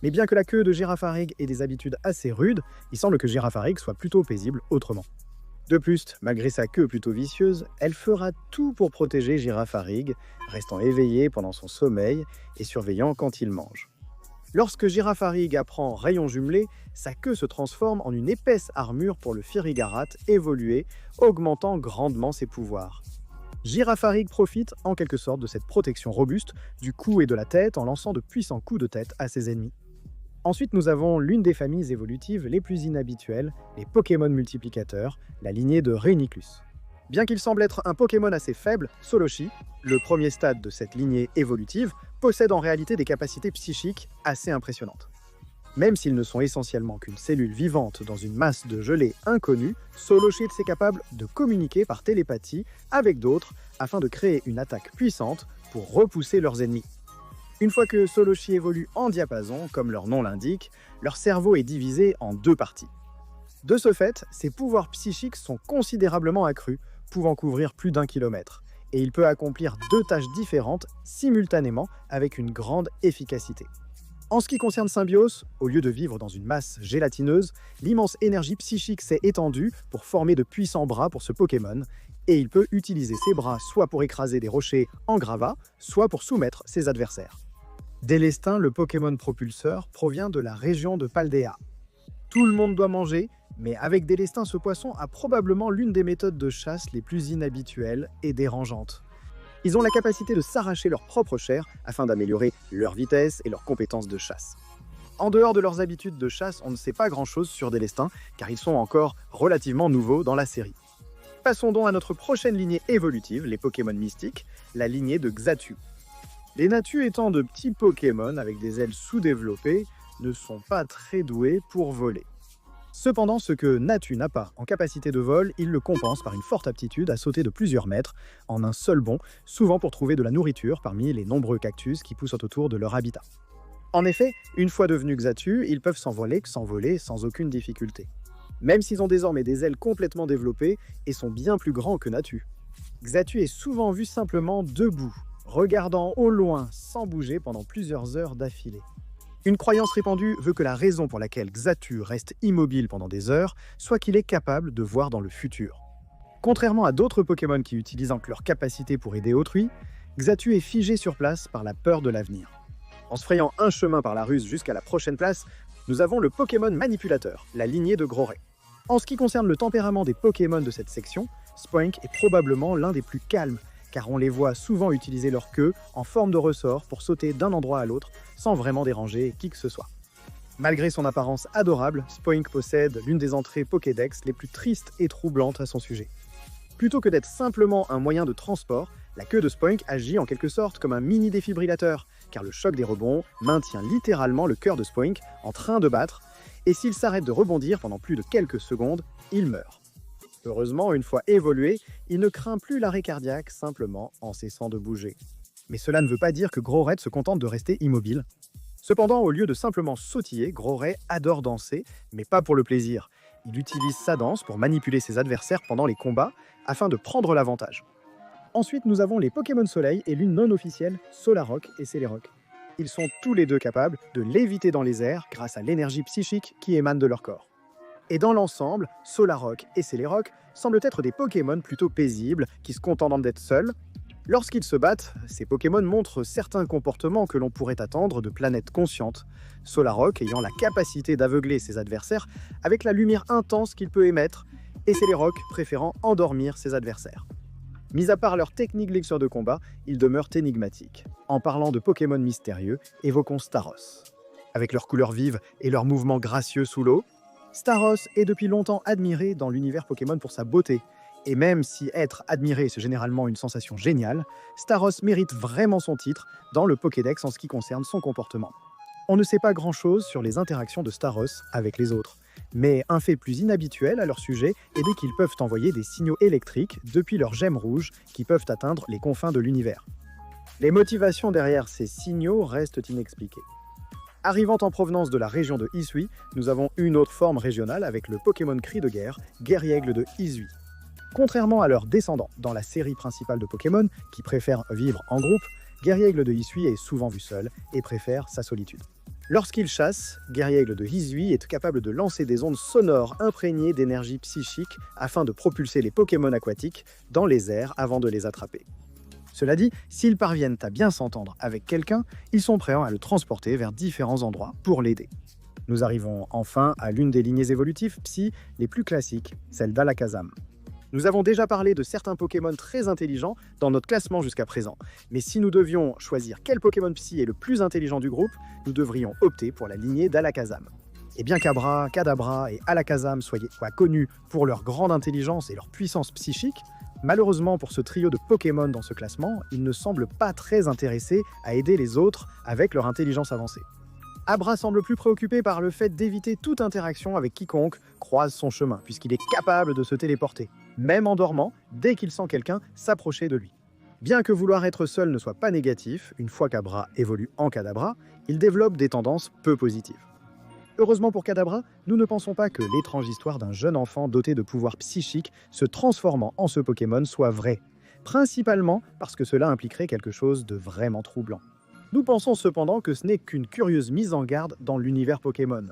Mais bien que la queue de Girafarig ait des habitudes assez rudes, il semble que Girafarig soit plutôt paisible autrement. De plus, malgré sa queue plutôt vicieuse, elle fera tout pour protéger Girafarig, restant éveillée pendant son sommeil et surveillant quand il mange. Lorsque Girafarig apprend Rayon Jumelé, sa queue se transforme en une épaisse armure pour le Firigarat évoluer, augmentant grandement ses pouvoirs. Girafarig profite en quelque sorte de cette protection robuste du cou et de la tête en lançant de puissants coups de tête à ses ennemis. Ensuite, nous avons l'une des familles évolutives les plus inhabituelles, les Pokémon multiplicateurs, la lignée de Rhéniclus. Bien qu'il semble être un Pokémon assez faible, Soloshi, le premier stade de cette lignée évolutive, possède en réalité des capacités psychiques assez impressionnantes. Même s'ils ne sont essentiellement qu'une cellule vivante dans une masse de gelée inconnue, Soloshi est capable de communiquer par télépathie avec d'autres afin de créer une attaque puissante pour repousser leurs ennemis. Une fois que Soloshi évolue en diapason, comme leur nom l'indique, leur cerveau est divisé en deux parties. De ce fait, ses pouvoirs psychiques sont considérablement accrus, pouvant couvrir plus d'1 kilomètre, et il peut accomplir 2 tâches différentes simultanément avec une grande efficacité. En ce qui concerne Symbios, au lieu de vivre dans une masse gélatineuse, l'immense énergie psychique s'est étendue pour former de puissants bras pour ce Pokémon, et il peut utiliser ses bras soit pour écraser des rochers en gravats, soit pour soumettre ses adversaires. Délestin, le Pokémon propulseur, provient de la région de Paldea. Tout le monde doit manger, mais avec Délestin, ce poisson a probablement l'une des méthodes de chasse les plus inhabituelles et dérangeantes. Ils ont la capacité de s'arracher leur propre chair afin d'améliorer leur vitesse et leurs compétences de chasse. En dehors de leurs habitudes de chasse, on ne sait pas grand-chose sur Délestin, car ils sont encore relativement nouveaux dans la série. Passons donc à notre prochaine lignée évolutive, les Pokémon mystiques, la lignée de Xatu. Les Natu étant de petits Pokémon avec des ailes sous-développées, ne sont pas très doués pour voler. Cependant, ce que Natu n'a pas en capacité de vol, il le compense par une forte aptitude à sauter de plusieurs mètres en un seul bond, souvent pour trouver de la nourriture parmi les nombreux cactus qui poussent autour de leur habitat. En effet, une fois devenus Xatu, ils peuvent s'envoler sans aucune difficulté. Même s'ils ont désormais des ailes complètement développées et sont bien plus grands que Natu. Xatu est souvent vu simplement debout, regardant au loin sans bouger pendant plusieurs heures d'affilée. Une croyance répandue veut que la raison pour laquelle Xatu reste immobile pendant des heures soit qu'il est capable de voir dans le futur. Contrairement à d'autres Pokémon qui utilisent leur capacité pour aider autrui, Xatu est figé sur place par la peur de l'avenir. En se frayant un chemin par la ruse jusqu'à la prochaine place, nous avons le Pokémon manipulateur, la lignée de Groray. En ce qui concerne le tempérament des Pokémon de cette section, Spoink est probablement l'un des plus calmes, car on les voit souvent utiliser leur queue en forme de ressort pour sauter d'un endroit à l'autre sans vraiment déranger qui que ce soit. Malgré son apparence adorable, Spoink possède l'une des entrées Pokédex les plus tristes et troublantes à son sujet. Plutôt que d'être simplement un moyen de transport, la queue de Spoink agit en quelque sorte comme un mini défibrillateur, car le choc des rebonds maintient littéralement le cœur de Spoink en train de battre, et s'il s'arrête de rebondir pendant plus de quelques secondes, il meurt. Heureusement, une fois évolué, il ne craint plus l'arrêt cardiaque simplement en cessant de bouger. Mais cela ne veut pas dire que Groray se contente de rester immobile. Cependant, au lieu de simplement sautiller, Groray adore danser, mais pas pour le plaisir. Il utilise sa danse pour manipuler ses adversaires pendant les combats, afin de prendre l'avantage. Ensuite, nous avons les Pokémon Soleil et l'une non officielle, Solrock et Celerock. Ils sont tous les deux capables de léviter dans les airs grâce à l'énergie psychique qui émane de leur corps. Et dans l'ensemble, Solrock et Celerock semblent être des Pokémon plutôt paisibles, qui se contentent d'être seuls. Lorsqu'ils se battent, ces Pokémon montrent certains comportements que l'on pourrait attendre de planètes conscientes, Solrock ayant la capacité d'aveugler ses adversaires avec la lumière intense qu'il peut émettre, et Celerock préférant endormir ses adversaires. Mis à part leur technique lecture de combat, ils demeurent énigmatiques. En parlant de Pokémon mystérieux, évoquons Staros. Avec leurs couleurs vives et leurs mouvements gracieux sous l'eau, Staros est depuis longtemps admiré dans l'univers Pokémon pour sa beauté. Et même si être admiré c'est généralement une sensation géniale, Staros mérite vraiment son titre dans le Pokédex en ce qui concerne son comportement. On ne sait pas grand-chose sur les interactions de Staros avec les autres, mais un fait plus inhabituel à leur sujet est dès qu'ils peuvent envoyer des signaux électriques depuis leurs gemmes rouges qui peuvent atteindre les confins de l'univers. Les motivations derrière ces signaux restent inexpliquées. Arrivant en provenance de la région de Hisui, nous avons une autre forme régionale avec le Pokémon Cri de guerre, Guerriègle de Hisui. Contrairement à leurs descendants dans la série principale de Pokémon, qui préfèrent vivre en groupe, Guerriègle de Hisui est souvent vu seul et préfère sa solitude. Lorsqu'il chasse, Guerriaigle de Hisui est capable de lancer des ondes sonores imprégnées d'énergie psychique afin de propulser les Pokémon aquatiques dans les airs avant de les attraper. Cela dit, s'ils parviennent à bien s'entendre avec quelqu'un, ils sont prêts à le transporter vers différents endroits pour l'aider. Nous arrivons enfin à l'une des lignées évolutives Psy les plus classiques, celle d'Alakazam. Nous avons déjà parlé de certains Pokémon très intelligents dans notre classement jusqu'à présent, mais si nous devions choisir quel Pokémon Psy est le plus intelligent du groupe, nous devrions opter pour la lignée d'Alakazam. Et bien qu'Abra, Kadabra et Alakazam soient connus pour leur grande intelligence et leur puissance psychique, malheureusement pour ce trio de Pokémon dans ce classement, ils ne semblent pas très intéressés à aider les autres avec leur intelligence avancée. Abra semble plus préoccupé par le fait d'éviter toute interaction avec quiconque croise son chemin, puisqu'il est capable de se téléporter, même en dormant, dès qu'il sent quelqu'un s'approcher de lui. Bien que vouloir être seul ne soit pas négatif, une fois qu'Abra évolue en Kadabra, il développe des tendances peu positives. Heureusement pour Kadabra, nous ne pensons pas que l'étrange histoire d'un jeune enfant doté de pouvoirs psychiques se transformant en ce Pokémon soit vraie, principalement parce que cela impliquerait quelque chose de vraiment troublant. Nous pensons cependant que ce n'est qu'une curieuse mise en garde dans l'univers Pokémon.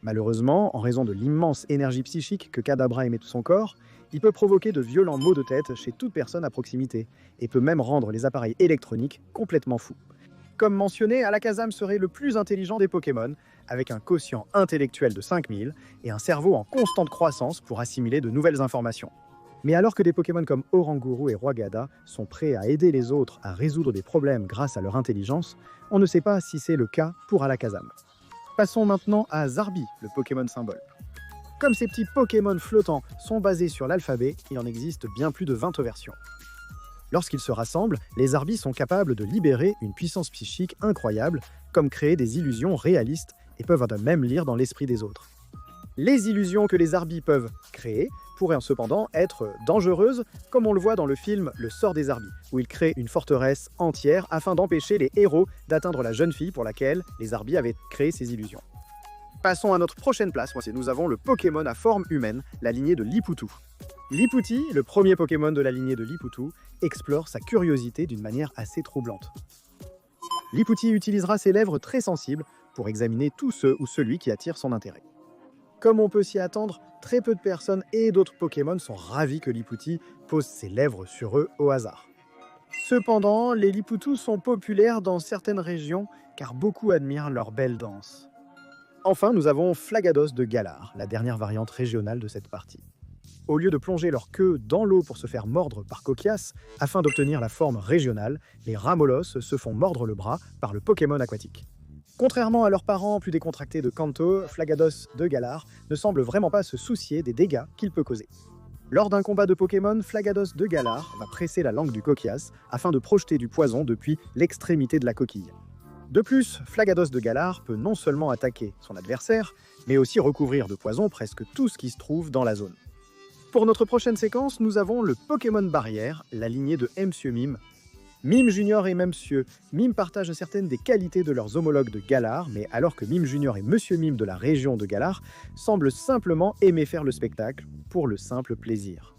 Malheureusement, en raison de l'immense énergie psychique que Kadabra émet de son corps, il peut provoquer de violents maux de tête chez toute personne à proximité, et peut même rendre les appareils électroniques complètement fous. Comme mentionné, Alakazam serait le plus intelligent des Pokémon, avec un quotient intellectuel de 5000 et un cerveau en constante croissance pour assimiler de nouvelles informations. Mais alors que des Pokémon comme Oranguru et Roigada sont prêts à aider les autres à résoudre des problèmes grâce à leur intelligence, on ne sait pas si c'est le cas pour Alakazam. Passons maintenant à Zarbi, le Pokémon symbole. Comme ces petits Pokémon flottants sont basés sur l'alphabet, il en existe bien plus de 20 versions. Lorsqu'ils se rassemblent, les Zarbis sont capables de libérer une puissance psychique incroyable, comme créer des illusions réalistes et peuvent même lire dans l'esprit des autres. Les illusions que les Zarbis peuvent créer pourraient cependant être dangereuses, comme on le voit dans le film Le sort des Zarbis, où ils créent une forteresse entière afin d'empêcher les héros d'atteindre la jeune fille pour laquelle les Zarbis avaient créé ces illusions. Passons à notre prochaine place, nous avons le Pokémon à forme humaine, la lignée de Liputu. Liputi, le premier Pokémon de la lignée de Liputu, explore sa curiosité d'une manière assez troublante. Liputi utilisera ses lèvres très sensibles pour examiner tout ce ou celui qui attire son intérêt. Comme on peut s'y attendre, très peu de personnes et d'autres Pokémon sont ravis que Liputi pose ses lèvres sur eux au hasard. Cependant, les Liputus sont populaires dans certaines régions car beaucoup admirent leur belle danse. Enfin, nous avons Flagados de Galar, la dernière variante régionale de cette partie. Au lieu de plonger leur queue dans l'eau pour se faire mordre par Coquias, afin d'obtenir la forme régionale, les Ramolos se font mordre le bras par le Pokémon aquatique. Contrairement à leurs parents plus décontractés de Kanto, Flagados de Galar ne semble vraiment pas se soucier des dégâts qu'il peut causer. Lors d'un combat de Pokémon, Flagados de Galar va presser la langue du Coquias afin de projeter du poison depuis l'extrémité de la coquille. De plus, Flagados de Galar peut non seulement attaquer son adversaire, mais aussi recouvrir de poison presque tout ce qui se trouve dans la zone. Pour notre prochaine séquence, nous avons le Pokémon Barrière, la lignée de Monsieur Mime. Mime Junior et Monsieur Mime partagent certaines des qualités de leurs homologues de Galar, mais alors que Mime Junior et Monsieur Mime de la région de Galar semblent simplement aimer faire le spectacle pour le simple plaisir.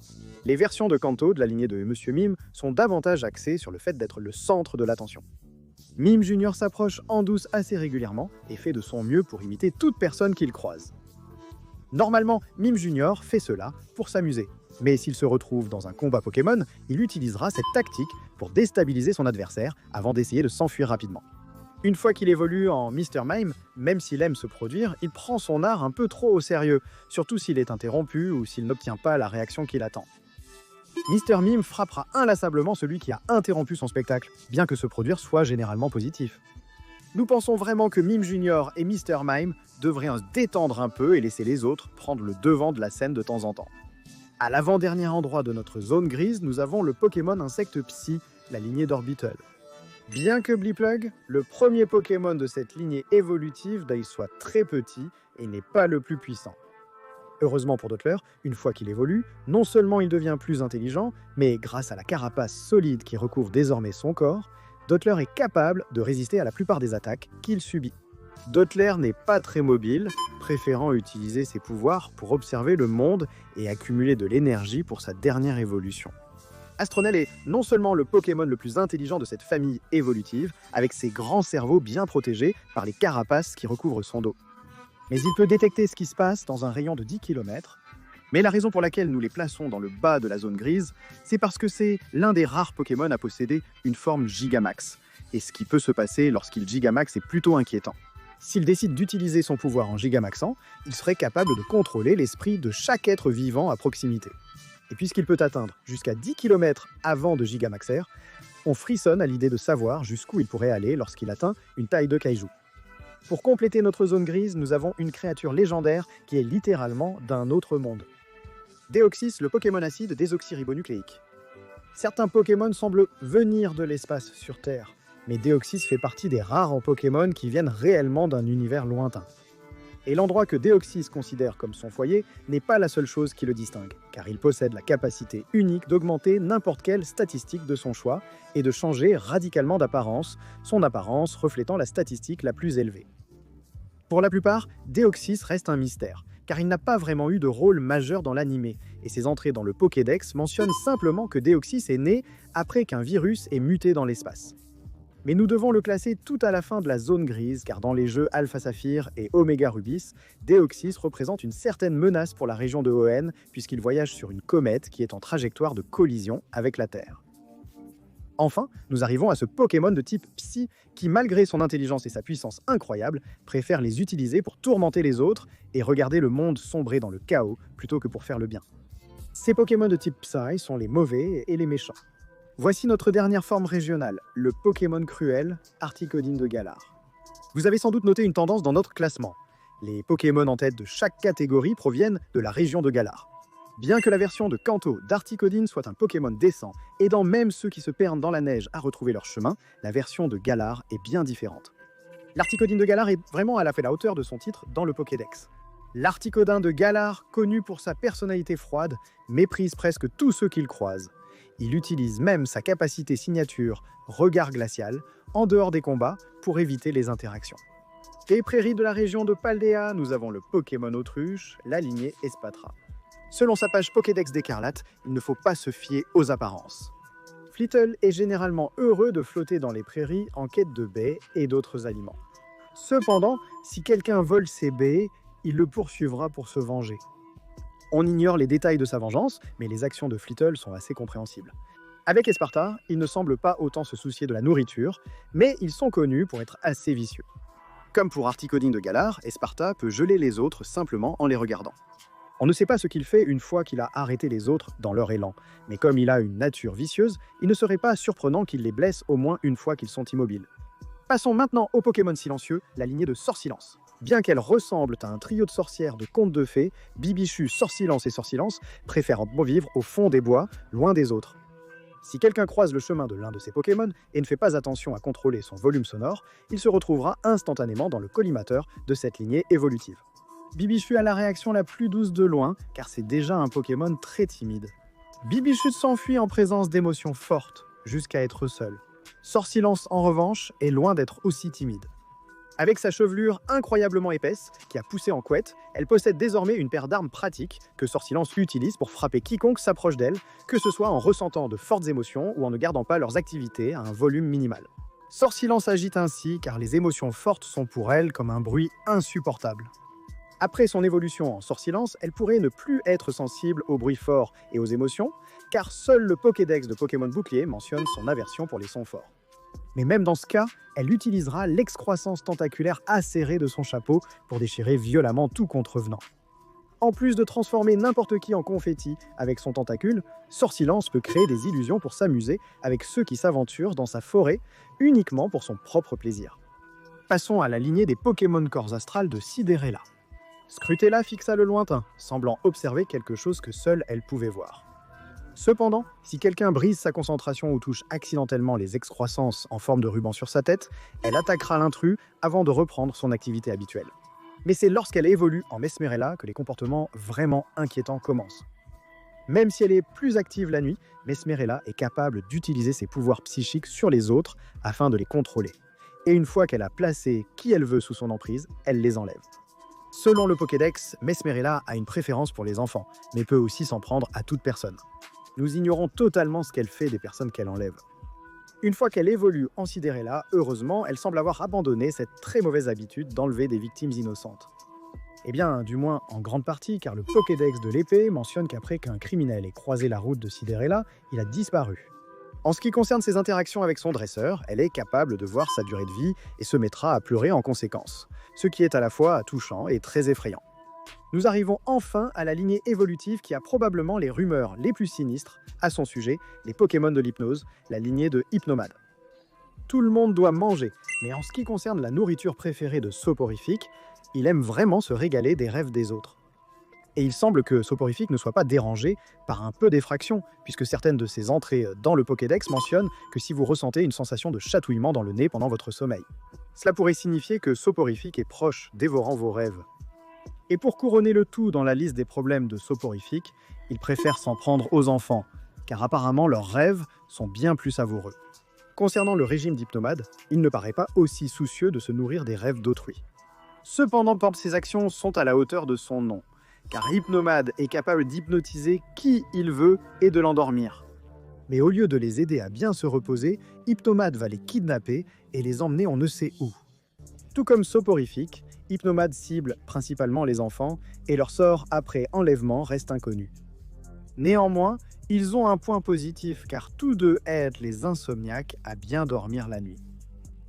Les versions de Kanto de la lignée de Monsieur Mime sont davantage axées sur le fait d'être le centre de l'attention. Mime Junior s'approche en douce assez régulièrement et fait de son mieux pour imiter toute personne qu'il croise. Normalement, Mime Junior fait cela pour s'amuser. Mais s'il se retrouve dans un combat Pokémon, il utilisera cette tactique pour déstabiliser son adversaire avant d'essayer de s'enfuir rapidement. Une fois qu'il évolue en Mr. Mime, même s'il aime se produire, il prend son art un peu trop au sérieux, surtout s'il est interrompu ou s'il n'obtient pas la réaction qu'il attend. Mr. Mime frappera inlassablement celui qui a interrompu son spectacle, bien que se produire soit généralement positif. Nous pensons vraiment que Mime Junior et Mr. Mime devraient se détendre un peu et laisser les autres prendre le devant de la scène de temps en temps. À l'avant-dernier endroit de notre zone grise, nous avons le Pokémon Insecte Psy, la lignée d'Orbital. Bien que Bliplugue, le premier Pokémon de cette lignée évolutive, soit très petit et n'est pas le plus puissant. Heureusement pour Dottler, une fois qu'il évolue, non seulement il devient plus intelligent, mais grâce à la carapace solide qui recouvre désormais son corps, Dottler est capable de résister à la plupart des attaques qu'il subit. Dottler n'est pas très mobile, préférant utiliser ses pouvoirs pour observer le monde et accumuler de l'énergie pour sa dernière évolution. Astronel est non seulement le Pokémon le plus intelligent de cette famille évolutive, avec ses grands cerveaux bien protégés par les carapaces qui recouvrent son dos, mais il peut détecter ce qui se passe dans un rayon de 10 km. Mais la raison pour laquelle nous les plaçons dans le bas de la zone grise, c'est parce que c'est l'un des rares Pokémon à posséder une forme Gigamax. Et ce qui peut se passer lorsqu'il Gigamax est plutôt inquiétant. S'il décide d'utiliser son pouvoir en Gigamaxant, il serait capable de contrôler l'esprit de chaque être vivant à proximité. Et puisqu'il peut atteindre jusqu'à 10 km avant de Gigamaxer, on frissonne à l'idée de savoir jusqu'où il pourrait aller lorsqu'il atteint une taille de kaiju. Pour compléter notre zone grise, nous avons une créature légendaire qui est littéralement d'un autre monde. Deoxys, le Pokémon acide désoxyribonucléique. Certains Pokémon semblent venir de l'espace sur Terre, mais Deoxys fait partie des rares en Pokémon qui viennent réellement d'un univers lointain. Et l'endroit que Deoxys considère comme son foyer n'est pas la seule chose qui le distingue, car il possède la capacité unique d'augmenter n'importe quelle statistique de son choix et de changer radicalement d'apparence, son apparence reflétant la statistique la plus élevée. Pour la plupart, Deoxys reste un mystère, car il n'a pas vraiment eu de rôle majeur dans l'animé, et ses entrées dans le Pokédex mentionnent simplement que Deoxys est né après qu'un virus ait muté dans l'espace. Mais nous devons le classer tout à la fin de la zone grise, car dans les jeux Alpha Saphir et Omega Rubis, Deoxys représente une certaine menace pour la région de Hoenn, puisqu'il voyage sur une comète qui est en trajectoire de collision avec la Terre. Enfin, nous arrivons à ce Pokémon de type Psy qui, malgré son intelligence et sa puissance incroyable, préfère les utiliser pour tourmenter les autres et regarder le monde sombrer dans le chaos plutôt que pour faire le bien. Ces Pokémon de type Psy sont les mauvais et les méchants. Voici notre dernière forme régionale, le Pokémon cruel, Articodine de Galar. Vous avez sans doute noté une tendance dans notre classement. Les Pokémon en tête de chaque catégorie proviennent de la région de Galar. Bien que la version de Kanto d'Articodine soit un Pokémon décent, aidant même ceux qui se perdent dans la neige à retrouver leur chemin, la version de Galar est bien différente. L'Articodine de Galar est vraiment à la hauteur de son titre dans le Pokédex. L'Articodin de Galar, connu pour sa personnalité froide, méprise presque tous ceux qu'il croise. Il utilise même sa capacité signature Regard Glacial en dehors des combats pour éviter les interactions. Des prairies de la région de Paldea, nous avons le Pokémon Autruche, la lignée Espatra. Selon sa page Pokédex d'Écarlate, il ne faut pas se fier aux apparences. Flittle est généralement heureux de flotter dans les prairies en quête de baies et d'autres aliments. Cependant, si quelqu'un vole ses baies, il le poursuivra pour se venger. On ignore les détails de sa vengeance, mais les actions de Flittle sont assez compréhensibles. Avec Esparta, il ne semble pas autant se soucier de la nourriture, mais ils sont connus pour être assez vicieux. Comme pour Articodine de Galar, Esparta peut geler les autres simplement en les regardant. On ne sait pas ce qu'il fait une fois qu'il a arrêté les autres dans leur élan, mais comme il a une nature vicieuse, il ne serait pas surprenant qu'il les blesse au moins une fois qu'ils sont immobiles. Passons maintenant au Pokémon silencieux, la lignée de Sorsilence. Bien qu'elles ressemblent à un trio de sorcières de contes de fées, Bibichu, Sorsilence et Sorsilence préfèrent vivre au fond des bois, loin des autres. Si quelqu'un croise le chemin de l'un de ces Pokémon et ne fait pas attention à contrôler son volume sonore, il se retrouvera instantanément dans le collimateur de cette lignée évolutive. Bibichu a la réaction la plus douce de loin, car c'est déjà un Pokémon très timide. Bibichu s'enfuit en présence d'émotions fortes, jusqu'à être seul. Sorsilence, en revanche, est loin d'être aussi timide. Avec sa chevelure incroyablement épaisse, qui a poussé en couette, elle possède désormais une paire d'armes pratiques que Sorsilence utilise pour frapper quiconque s'approche d'elle, que ce soit en ressentant de fortes émotions ou en ne gardant pas leurs activités à un volume minimal. Sorsilence agite ainsi car les émotions fortes sont pour elle comme un bruit insupportable. Après son évolution en Sorsilence, elle pourrait ne plus être sensible aux bruits forts et aux émotions, car seul le Pokédex de Pokémon Bouclier mentionne son aversion pour les sons forts. Mais même dans ce cas, elle utilisera l'excroissance tentaculaire acérée de son chapeau pour déchirer violemment tout contrevenant. En plus de transformer n'importe qui en confetti avec son tentacule, Sorsilence peut créer des illusions pour s'amuser avec ceux qui s'aventurent dans sa forêt uniquement pour son propre plaisir. Passons à la lignée des Pokémon corps astral de Sidérella. Scrutella fixa le lointain, semblant observer quelque chose que seule elle pouvait voir. Cependant, si quelqu'un brise sa concentration ou touche accidentellement les excroissances en forme de ruban sur sa tête, elle attaquera l'intrus avant de reprendre son activité habituelle. Mais c'est lorsqu'elle évolue en Mesmerella que les comportements vraiment inquiétants commencent. Même si elle est plus active la nuit, Mesmerella est capable d'utiliser ses pouvoirs psychiques sur les autres afin de les contrôler. Et une fois qu'elle a placé qui elle veut sous son emprise, elle les enlève. Selon le Pokédex, Mesmerella a une préférence pour les enfants, mais peut aussi s'en prendre à toute personne. Nous ignorons totalement ce qu'elle fait des personnes qu'elle enlève. Une fois qu'elle évolue en Cinderella, heureusement, elle semble avoir abandonné cette très mauvaise habitude d'enlever des victimes innocentes. Eh bien, du moins en grande partie, car le Pokédex de l'épée mentionne qu'après qu'un criminel ait croisé la route de Cinderella, il a disparu. En ce qui concerne ses interactions avec son dresseur, elle est capable de voir sa durée de vie et se mettra à pleurer en conséquence, ce qui est à la fois touchant et très effrayant. Nous arrivons enfin à la lignée évolutive qui a probablement les rumeurs les plus sinistres à son sujet, les Pokémon de l'hypnose, la lignée de Hypnomade. Tout le monde doit manger, mais en ce qui concerne la nourriture préférée de Soporifique, il aime vraiment se régaler des rêves des autres. Et il semble que Soporifique ne soit pas dérangé par un peu d'effraction, puisque certaines de ses entrées dans le Pokédex mentionnent que si vous ressentez une sensation de chatouillement dans le nez pendant votre sommeil. Cela pourrait signifier que Soporifique est proche, dévorant vos rêves. Et pour couronner le tout dans la liste des problèmes de Soporifique, il préfère s'en prendre aux enfants, car apparemment leurs rêves sont bien plus savoureux. Concernant le régime d'Hypnomade, il ne paraît pas aussi soucieux de se nourrir des rêves d'autrui. Cependant, ses actions sont à la hauteur de son nom, car Hypnomade est capable d'hypnotiser qui il veut et de l'endormir. Mais au lieu de les aider à bien se reposer, Hypnomade va les kidnapper et les emmener on ne sait où. Tout comme Soporifique, Hypnomade cible principalement les enfants et leur sort après enlèvement reste inconnu. Néanmoins, ils ont un point positif car tous deux aident les insomniaques à bien dormir la nuit.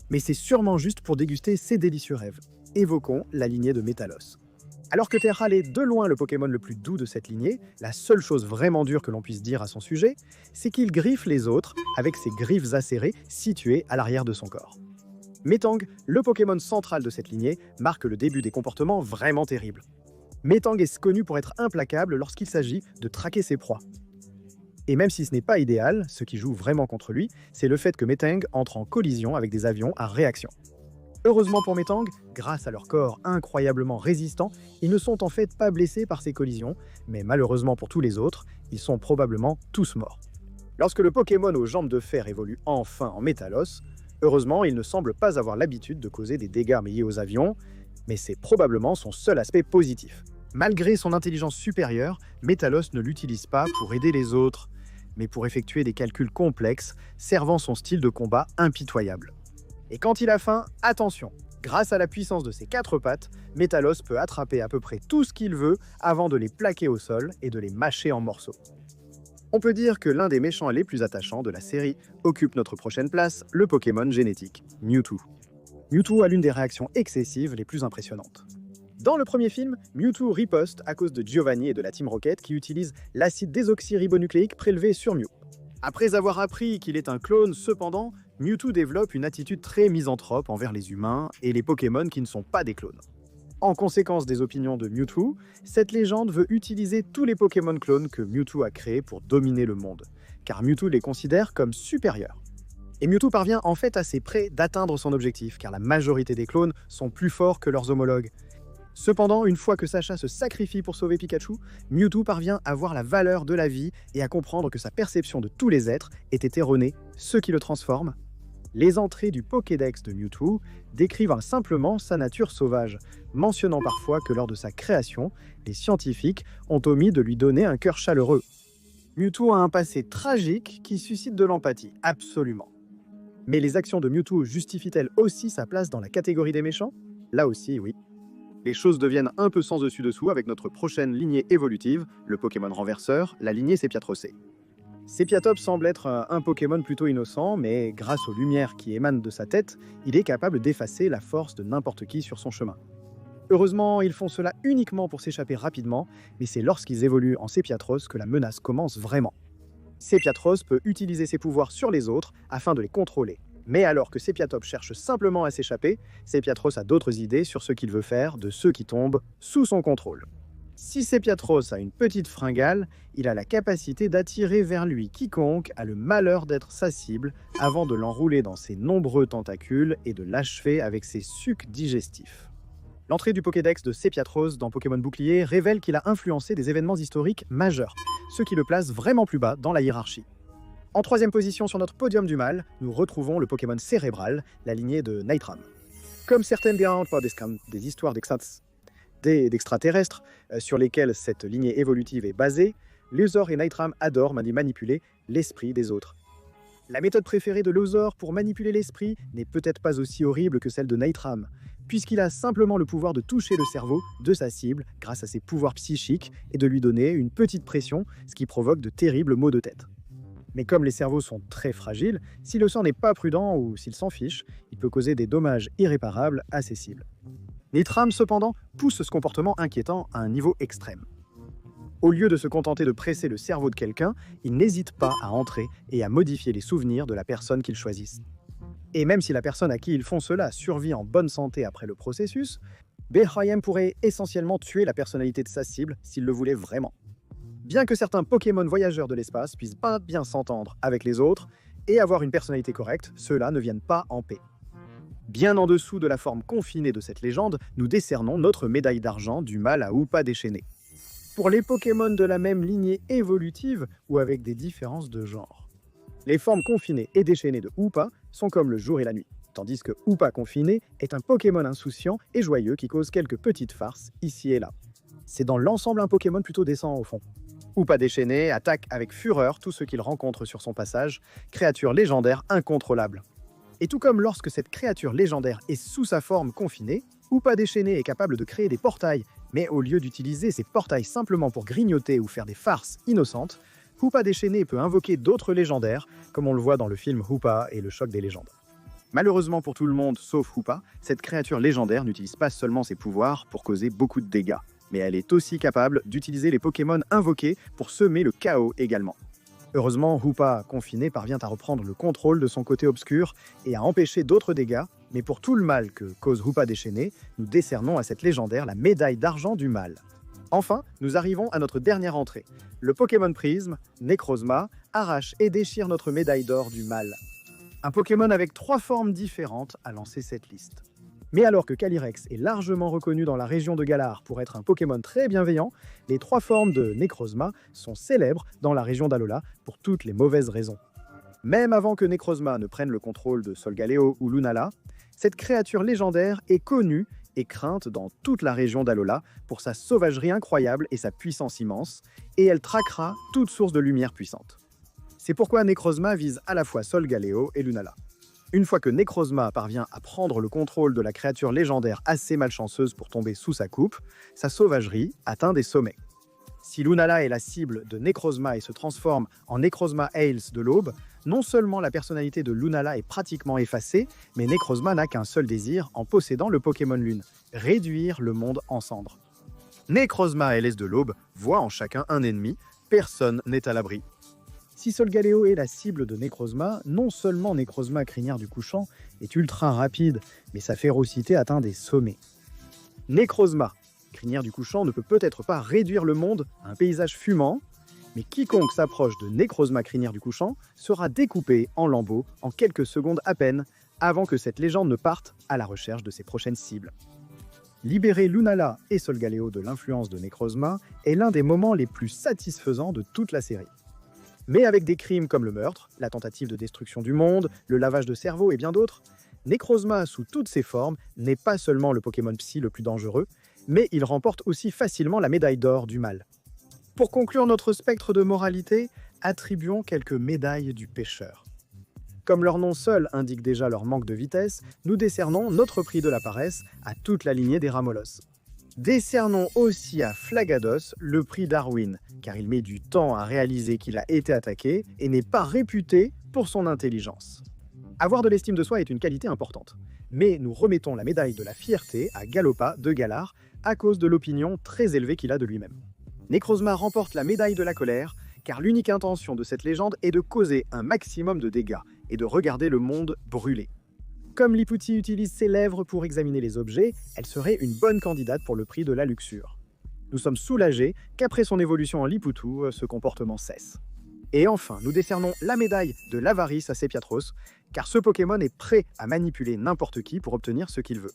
Mais c'est sûrement juste pour déguster ces délicieux rêves. Évoquons la lignée de Métalos. Alors que Terral est de loin le Pokémon le plus doux de cette lignée, la seule chose vraiment dure que l'on puisse dire à son sujet, c'est qu'il griffe les autres avec ses griffes acérées situées à l'arrière de son corps. Metang, le Pokémon central de cette lignée, marque le début des comportements vraiment terribles. Metang est connu pour être implacable lorsqu'il s'agit de traquer ses proies. Et même si ce n'est pas idéal, ce qui joue vraiment contre lui, c'est le fait que Metang entre en collision avec des avions à réaction. Heureusement pour Metang, grâce à leur corps incroyablement résistant, ils ne sont en fait pas blessés par ces collisions, mais malheureusement pour tous les autres, ils sont probablement tous morts. Lorsque le Pokémon aux jambes de fer évolue enfin en Métalos, heureusement il ne semble pas avoir l'habitude de causer des dégâts liés aux avions, mais c'est probablement son seul aspect positif. Malgré son intelligence supérieure, Métalos ne l'utilise pas pour aider les autres, mais pour effectuer des calculs complexes, servant son style de combat impitoyable. Et quand il a faim, attention, grâce à la puissance de ses 4 pattes, Métalos peut attraper à peu près tout ce qu'il veut avant de les plaquer au sol et de les mâcher en morceaux. On peut dire que l'un des méchants les plus attachants de la série occupe notre prochaine place, le Pokémon génétique, Mewtwo. Mewtwo a l'une des réactions excessives les plus impressionnantes. Dans le premier film, Mewtwo riposte à cause de Giovanni et de la Team Rocket qui utilisent l'acide désoxyribonucléique prélevé sur Mew. Après avoir appris qu'il est un clone, cependant, Mewtwo développe une attitude très misanthrope envers les humains et les Pokémon qui ne sont pas des clones. En conséquence des opinions de Mewtwo, cette légende veut utiliser tous les Pokémon clones que Mewtwo a créés pour dominer le monde, car Mewtwo les considère comme supérieurs. Et Mewtwo parvient en fait assez près d'atteindre son objectif, car la majorité des clones sont plus forts que leurs homologues. Cependant, une fois que Sacha se sacrifie pour sauver Pikachu, Mewtwo parvient à voir la valeur de la vie et à comprendre que sa perception de tous les êtres était erronée, ce qui le transforme. Les entrées du Pokédex de Mewtwo décrivent simplement sa nature sauvage, mentionnant parfois que lors de sa création, les scientifiques ont omis de lui donner un cœur chaleureux. Mewtwo a un passé tragique qui suscite de l'empathie, absolument. Mais les actions de Mewtwo justifient-elles aussi sa place dans la catégorie des méchants? Là aussi, oui. Les choses deviennent un peu sans dessus-dessous avec notre prochaine lignée évolutive, le Pokémon renverseur, la lignée Sepiatrocé. Sepiatops semble être un Pokémon plutôt innocent, mais grâce aux lumières qui émanent de sa tête, il est capable d'effacer la force de n'importe qui sur son chemin. Heureusement, ils font cela uniquement pour s'échapper rapidement, mais c'est lorsqu'ils évoluent en Sepiatros que la menace commence vraiment. Sepiatros peut utiliser ses pouvoirs sur les autres afin de les contrôler. Mais alors que Sepiatops cherche simplement à s'échapper, Sepiatros a d'autres idées sur ce qu'il veut faire de ceux qui tombent sous son contrôle. Si Sepiatros a une petite fringale, il a la capacité d'attirer vers lui quiconque a le malheur d'être sa cible avant de l'enrouler dans ses nombreux tentacules et de l'achever avec ses sucs digestifs. L'entrée du Pokédex de Sepiatros dans Pokémon Bouclier révèle qu'il a influencé des événements historiques majeurs, ce qui le place vraiment plus bas dans la hiérarchie. En troisième position sur notre podium du mal, nous retrouvons le Pokémon cérébral, la lignée de Nightram. Comme certaines des histoires d'extraterrestres sur lesquelles cette lignée évolutive est basée, Lozor et Nightram adorent manipuler l'esprit des autres. La méthode préférée de Lozor pour manipuler l'esprit n'est peut-être pas aussi horrible que celle de Nightram, puisqu'il a simplement le pouvoir de toucher le cerveau de sa cible grâce à ses pouvoirs psychiques et de lui donner une petite pression, ce qui provoque de terribles maux de tête. Mais comme les cerveaux sont très fragiles, si le sang n'est pas prudent ou s'il s'en fiche, il peut causer des dommages irréparables à ses cibles. Nightram, cependant, pousse ce comportement inquiétant à un niveau extrême. Au lieu de se contenter de presser le cerveau de quelqu'un, il n'hésite pas à entrer et à modifier les souvenirs de la personne qu'ils choisissent. Et même si la personne à qui ils font cela survit en bonne santé après le processus, Behaim pourrait essentiellement tuer la personnalité de sa cible s'il le voulait vraiment. Bien que certains Pokémon voyageurs de l'espace puissent pas bien s'entendre avec les autres et avoir une personnalité correcte, ceux-là ne viennent pas en paix. Bien en dessous de la forme confinée de cette légende, nous décernons notre médaille d'argent du mal à Hoopa déchaîné. Pour les Pokémon de la même lignée évolutive ou avec des différences de genre. Les formes confinées et déchaînées de Hoopa sont comme le jour et la nuit, tandis que Hoopa confiné est un Pokémon insouciant et joyeux qui cause quelques petites farces ici et là. C'est dans l'ensemble un Pokémon plutôt décent au fond. Hoopa déchaîné attaque avec fureur tout ce qu'il rencontre sur son passage, créature légendaire incontrôlable. Et tout comme lorsque cette créature légendaire est sous sa forme confinée, Hoopa déchaîné est capable de créer des portails, mais au lieu d'utiliser ces portails simplement pour grignoter ou faire des farces innocentes, Hoopa déchaîné peut invoquer d'autres légendaires, comme on le voit dans le film Hoopa et le choc des légendes. Malheureusement pour tout le monde, sauf Hoopa, cette créature légendaire n'utilise pas seulement ses pouvoirs pour causer beaucoup de dégâts, mais elle est aussi capable d'utiliser les Pokémon invoqués pour semer le chaos également. Heureusement, Hoopa confiné parvient à reprendre le contrôle de son côté obscur et à empêcher d'autres dégâts, mais pour tout le mal que cause Hoopa déchaîné, nous décernons à cette légendaire la médaille d'argent du mal. Enfin, nous arrivons à notre dernière entrée. Le Pokémon Prisme, Necrozma, arrache et déchire notre médaille d'or du mal. Un Pokémon avec 3 formes différentes a lancé cette liste. Mais alors que Calyrex est largement reconnu dans la région de Galar pour être un Pokémon très bienveillant, les 3 formes de Necrozma sont célèbres dans la région d'Alola pour toutes les mauvaises raisons. Même avant que Necrozma ne prenne le contrôle de Solgaleo ou Lunala, cette créature légendaire est connue et crainte dans toute la région d'Alola pour sa sauvagerie incroyable et sa puissance immense, et elle traquera toute source de lumière puissante. C'est pourquoi Necrozma vise à la fois Solgaleo et Lunala. Une fois que Necrozma parvient à prendre le contrôle de la créature légendaire assez malchanceuse pour tomber sous sa coupe, sa sauvagerie atteint des sommets. Si Lunala est la cible de Necrozma et se transforme en Necrozma Ails de l'Aube, non seulement la personnalité de Lunala est pratiquement effacée, mais Necrozma n'a qu'un seul désir en possédant le Pokémon Lune, réduire le monde en cendres. Necrozma Ails de l'Aube voit en chacun un ennemi, personne n'est à l'abri. Si Solgaleo est la cible de Necrozma, non seulement Necrozma crinière du couchant est ultra rapide, mais sa férocité atteint des sommets. Necrozma, crinière du couchant, ne peut peut-être pas réduire le monde à un paysage fumant, mais quiconque s'approche de Necrozma crinière du couchant sera découpé en lambeaux en quelques secondes à peine, avant que cette légende ne parte à la recherche de ses prochaines cibles. Libérer Lunala et Solgaleo de l'influence de Necrozma est l'un des moments les plus satisfaisants de toute la série. Mais avec des crimes comme le meurtre, la tentative de destruction du monde, le lavage de cerveau et bien d'autres, Necrozma sous toutes ses formes n'est pas seulement le Pokémon Psy le plus dangereux, mais il remporte aussi facilement la médaille d'or du mal. Pour conclure notre spectre de moralité, attribuons quelques médailles du pêcheur. Comme leur nom seul indique déjà leur manque de vitesse, nous décernons notre prix de la paresse à toute la lignée des Ramolos. Décernons aussi à Flagados le prix Darwin, car il met du temps à réaliser qu'il a été attaqué et n'est pas réputé pour son intelligence. Avoir de l'estime de soi est une qualité importante, mais nous remettons la médaille de la fierté à Galopa de Galar à cause de l'opinion très élevée qu'il a de lui-même. Necrozma remporte la médaille de la colère, car l'unique intention de cette légende est de causer un maximum de dégâts et de regarder le monde brûler. Comme Liputi utilise ses lèvres pour examiner les objets, elle serait une bonne candidate pour le prix de la luxure. Nous sommes soulagés qu'après son évolution en Liputu, ce comportement cesse. Et enfin, nous décernons la médaille de l'avarice à Sepiatros, car ce Pokémon est prêt à manipuler n'importe qui pour obtenir ce qu'il veut.